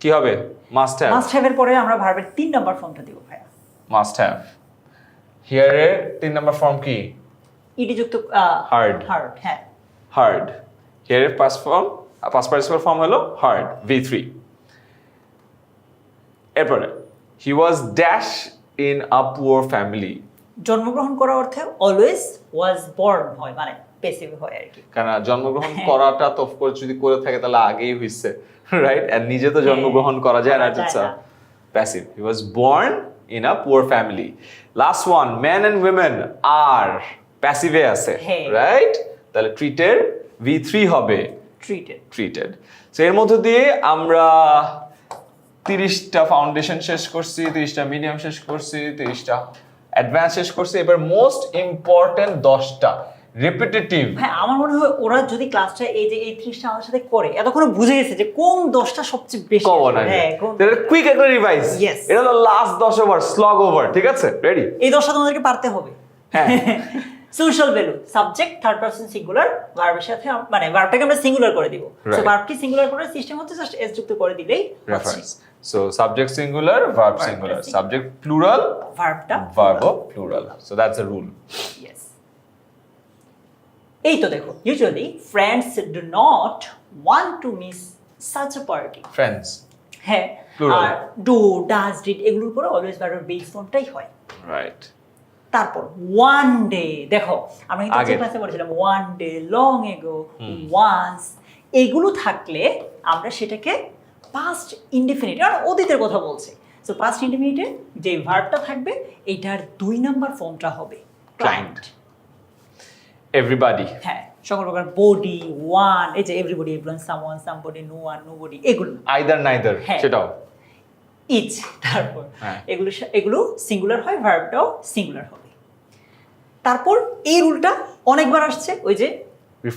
কি হবে? Must have. মাস্ট হ্যাভ এর পরে আমরা ভার্বের 3 নাম্বার ফর্মটা দিব ভাইয়া। Must have. হিয়ার এর 3 নাম্বার ফর্ম কি? ইডি যুক্ত Heard. হার্ড, হ্যাঁ। হার্ড। হিয়ার এর পাস্ট পার্টিসিপল ফর্ম হলো হার্ড, V3। এরপরে he was dash in a poor family. জন্মগ্রহণ করা অর্থে অলওয়েজ ওয়াজ বর্ন হয়, মানে প্যাসিভ হয় আর কি। কারণ জন্মগ্রহণ করাটা তো অফকোর্স যদি করে থাকে তাহলে আগেই হইছে, রাইট? আর নিজে তো জন্মগ্রহণ করা যায় না, it's passive. He was born in a poor family. Last one, men and women are প্যাসিভে আছে, রাইট? তাহলে ট্রিটেড V3 হবে, ট্রিটেড। সো এর মধ্য দিয়ে আমরা 30টা ফাউন্ডেশন শেষ করছি, 30টা মিডিয়াম শেষ করছি, 30টা অ্যাডভান্স শেষ করছি। এবার মোস্ট ইম্পর্টেন্ট 10টা রিপিটেটিভ। হ্যাঁ, আমার মনে হয় ওরা যদি ক্লাসটা এই যে এই 30টা আমাদের সাথে করে এতক্ষণ বুঝে গেছে যে কোন 10টা সবচেয়ে বেশি কমন। হ্যাঁ, তাহলে কুইক একটা রিভাইজ। Yes. এটা হলো লাস্ট 10 ওভার, স্লগ ওভার, ঠিক আছে? রেডি? এই 10টা তোমাদেরকে পারতে হবে। হ্যাঁ। Social value, subject third person singular, ভার্বের সাথে মানে ভার্বটাকে আমরা সিঙ্গুলার করে দিব। সো ভার্বকে সিঙ্গুলার করার সিস্টেম হচ্ছে জাস্ট এস যুক্ত করে দিলেই reference. So subject singular, verb singular, subject plural, ভার্বটা verb plural. So that's a rule. Yes. এই তো দেখো, usually friends do not want to miss such a party. Friends, হ্যাঁ, Plural. আর ডু, ডাজ, ডিড এগুলোর পরে অলওয়েজ ভার্বের base ফর্মটাই হয়। রাইট। তারপর ওয়ান ডে, দেখো আমরা কিন্তু আগে। ক্লাসে বলেছিলাম one day, long ago, once, এগুলো থাকলে আমরা সেটাকে পাস্ট ইনডিফিনিট, আর অতীতের কথা বলছি। সো পাস্ট ইনডিফিনিটে যে ভার্বটা থাকবে এটার 2 নাম্বার ফর্মটা হবে ক্লায়েন্ট। এভরিবডি। হ্যাঁ, সকল প্রকার বডি, ওয়ান, এই যে everybody, everyone, someone, somebody, no one, nobody, এগুলো আইদার নাইদার, হ্যাঁ। সেটাও। ইচ, তারপর হ্যাঁ। এগুলো সিঙ্গুলার হয়, ভার্বটাও সিঙ্গুলার হবে। তারপর এই রুলটা অনেকবার আসছে, ওই যে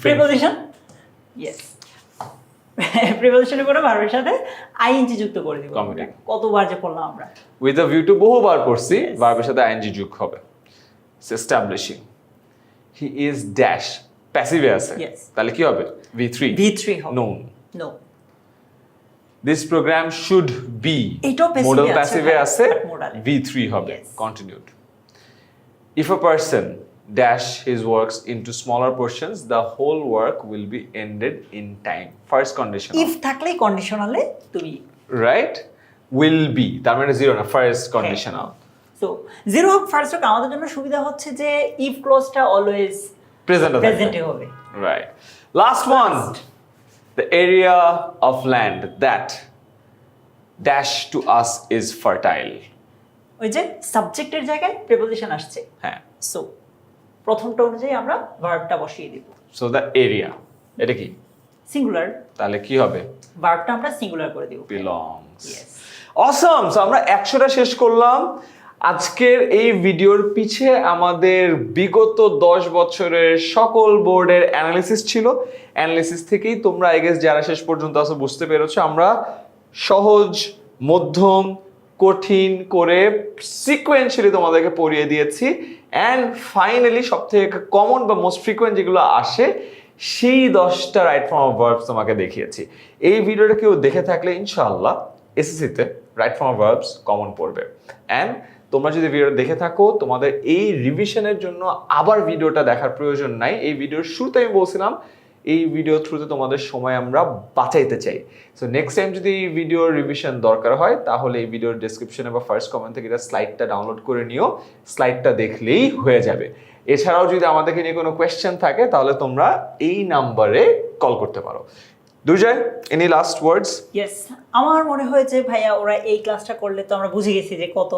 প্রিপোজিশন। ইয়েস, প্রিপোজিশনের পরে ভার্বের সাথে আইএনজি যুক্ত করে দিব। Commuting. কতবার যে পড়লাম আমরা। উইথ আ ভিউ টু বহুবার পড়ছি, Yes. ভার্বের সাথে আইএনজি যোগ হবে। এস্টাবলিশিং। হি ইজ ড্যাশ, প্যাসিভে আছে। Yes. তাহলে কি হবে? V3। V3 হবে। Known. No. This program should be, এটাও passive মোডাল আছে, প্যাসিভে হ্যাঁ, আছে, but modal এ। V3 হবে, Yes. Continued. If a person dash his works into smaller portions, the whole work will be ended in time. First condition. If থাকলেই কন্ডিশনালে তুমি, Right? Will be, তার মানে zero না, ফার্স্ট কন্ডিশনাল। সো জিরো হোক first হোক, আমাদের জন্য সুবিধা হচ্ছে যে ইফ ক্লোজটা অলওয়েজ প্রেজেন্টে হবে। Right. Last one. The area of land that dash to us is fertile. ওই যে সাবজেক্টের জায়গায় প্রিপোজিশন আসছে, হ্যাঁ। সো প্রথমটা অনুযায়ী আমরা ভার্বটা বসিয়ে দিব। So the area, এটা কি? সিঙ্গুলার, তাহলে কি হবে? ভার্বটা আমরা সিঙ্গুলার করে দিব। Belongs. Yes. Awesome! So আমরা 100টা শেষ করলাম। আজকের এই ভিডিওর পিছে আমাদের বিগত 10 বছরের সকল বোর্ডের অ্যানালিসিস ছিল। অ্যানালিসিস থেকেই তোমরা আই গেস যারা শেষ পর্যন্ত আসো বুঝতে পেরেছো, আমরা সহজ, মধ্যম, কঠিন করে সিকোয়েন্সিয়ালি তোমাদেরকে পড়িয়ে দিয়েছি। অ্যান্ড ফাইনালি সবথেকে কমন বা মোস্ট ফ্রিকোয়েন্ট যেগুলো আসে সেই 10টা রাইট ফর্ম অফ ভার্বস তোমাকে দেখিয়েছি। এই ভিডিওটা কেউ দেখে থাকলে ইনশাআল্লাহ এসএসসিতে right form of verbs common পড়বে। অ্যান্ড তোমরা যদি ভিডিওটা দেখে থাকো, তোমাদের এই রিভিশনের জন্য আবার ভিডিওটা দেখার প্রয়োজন নাই। এই ভিডিওর শুরুতে আমি বলছিলাম এই ভিডিও থ্রুতে তোমাদের সময় আমরা বাঁচাইতে চাই। সো নেক্সট টাইম যদি এই ভিডিওর রিভিশন দরকার হয় তাহলে এই ভিডিওর ডেসক্রিপশনে বা ফার্স্ট কমেন্ট থেকে এটা স্লাইডটা ডাউনলোড করে নিও, স্লাইডটা দেখলেই হয়ে যাবে। এছাড়াও যদি আমাদেরকে নিয়ে কোনো কোয়েশ্চেন থাকে তাহলে তোমরা এই নাম্বারে কল করতে পারো। দুর্জয়, এনি লাস্ট ওয়ার্ডস? ইয়েস, আমার মনে হয় যে ভাইয়া ওরা এই ক্লাসটা করলে তো আমরা বুঝে গেছি যে কত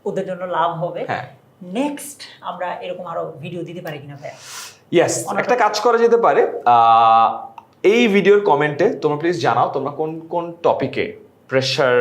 ওদের জন্য লাভ হবে। হ্যাঁ। নেক্সট আমরা এরকম আরো ভিডিও দিতে পারি কিনা ভাইয়া? ইয়েস, একটা কাজ করা যেতে পারে। এই ভিডিওর কমেন্টে তোমরা প্লিজ জানাও তোমরা কোন কোন টপিকে প্রেশার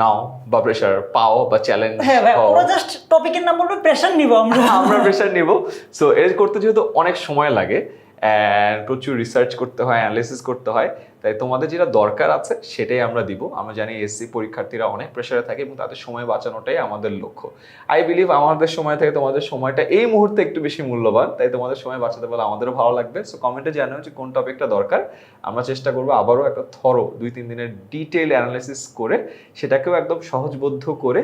নাও বা প্রেশার পাও বা চ্যালেঞ্জ। হ্যাঁ ভাই, ওরা জাস্ট টপিকের নাম বলবে, প্রেশার নিব আমরা। আমরা প্রেশার নিব। সো এর করতে যেহেতু অনেক সময় লাগে অ্যান্ড প্রচুর রিসার্চ করতে হয়, অ্যানালিসিস করতে হয়, তাই তোমাদের যেটা দরকার আছে সেটাই আমরা দিব। আমরা জানি এসসি পরীক্ষার্থীরা অনেক প্রেশারে থাকে এবং তাদের সময় বাঁচানোটাই আমাদের লক্ষ্য। আই বিলিভ আমাদের সময় থেকে তোমাদের সময়টা এই মুহূর্তে একটু বেশি মূল্যবান, তাই তোমাদের সময় বাঁচাতে পারলে আমাদেরও ভালো লাগবে। সো কমেন্টে জানাও যে কোন টপিকটা দরকার। আমরা চেষ্টা করবো আবারও একটা থরো 2-3 দিনের ডিটেইল অ্যানালাইসিস করে সেটাকেও একদম সহজবোধ্য করে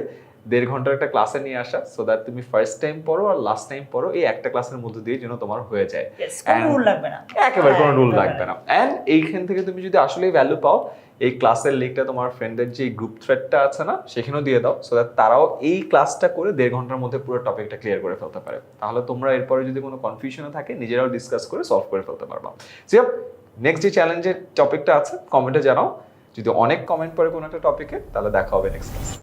1.5 ঘন্টার একটা ক্লাসে নিয়ে আসা, সো দ্যাট তুমি ফার্স্ট টাইম পড়ো আর লাস্ট টাইম পড়ো এই একটা ক্লাসের মধ্যে দিয়ে যেন তোমার হয়ে যায়। কোনো রুল লাগবে না, একেবারে কোনো রুল লাগবে না। অ্যান্ড এইখান থেকে তুমি যদি আসলেই ভ্যালু পাও, এই ক্লাসের লিঙ্কটা তোমার ফ্রেন্ডদের যে গ্রুপ থ্রেডটা আছে না সেখানেও দিয়ে দাও, সো দ্যাট তারাও এই ক্লাসটা করে 1.5 ঘন্টার মধ্যে পুরো টপিকটা ক্লিয়ার করে ফেলতে পারে। তাহলে তোমরা এরপরে যদি কোনো কনফিউশনে থাকে নিজেরাও ডিসকাস করে সলভ করে ফেলতে পারবা। নেক্সট যে চ্যালেঞ্জের টপিকটা আছে কমেন্টে জানাও। যদি অনেক কমেন্ট পড়ে কোনো একটা টপিকে, তাহলে দেখা হবে নেক্সট ক্লাস।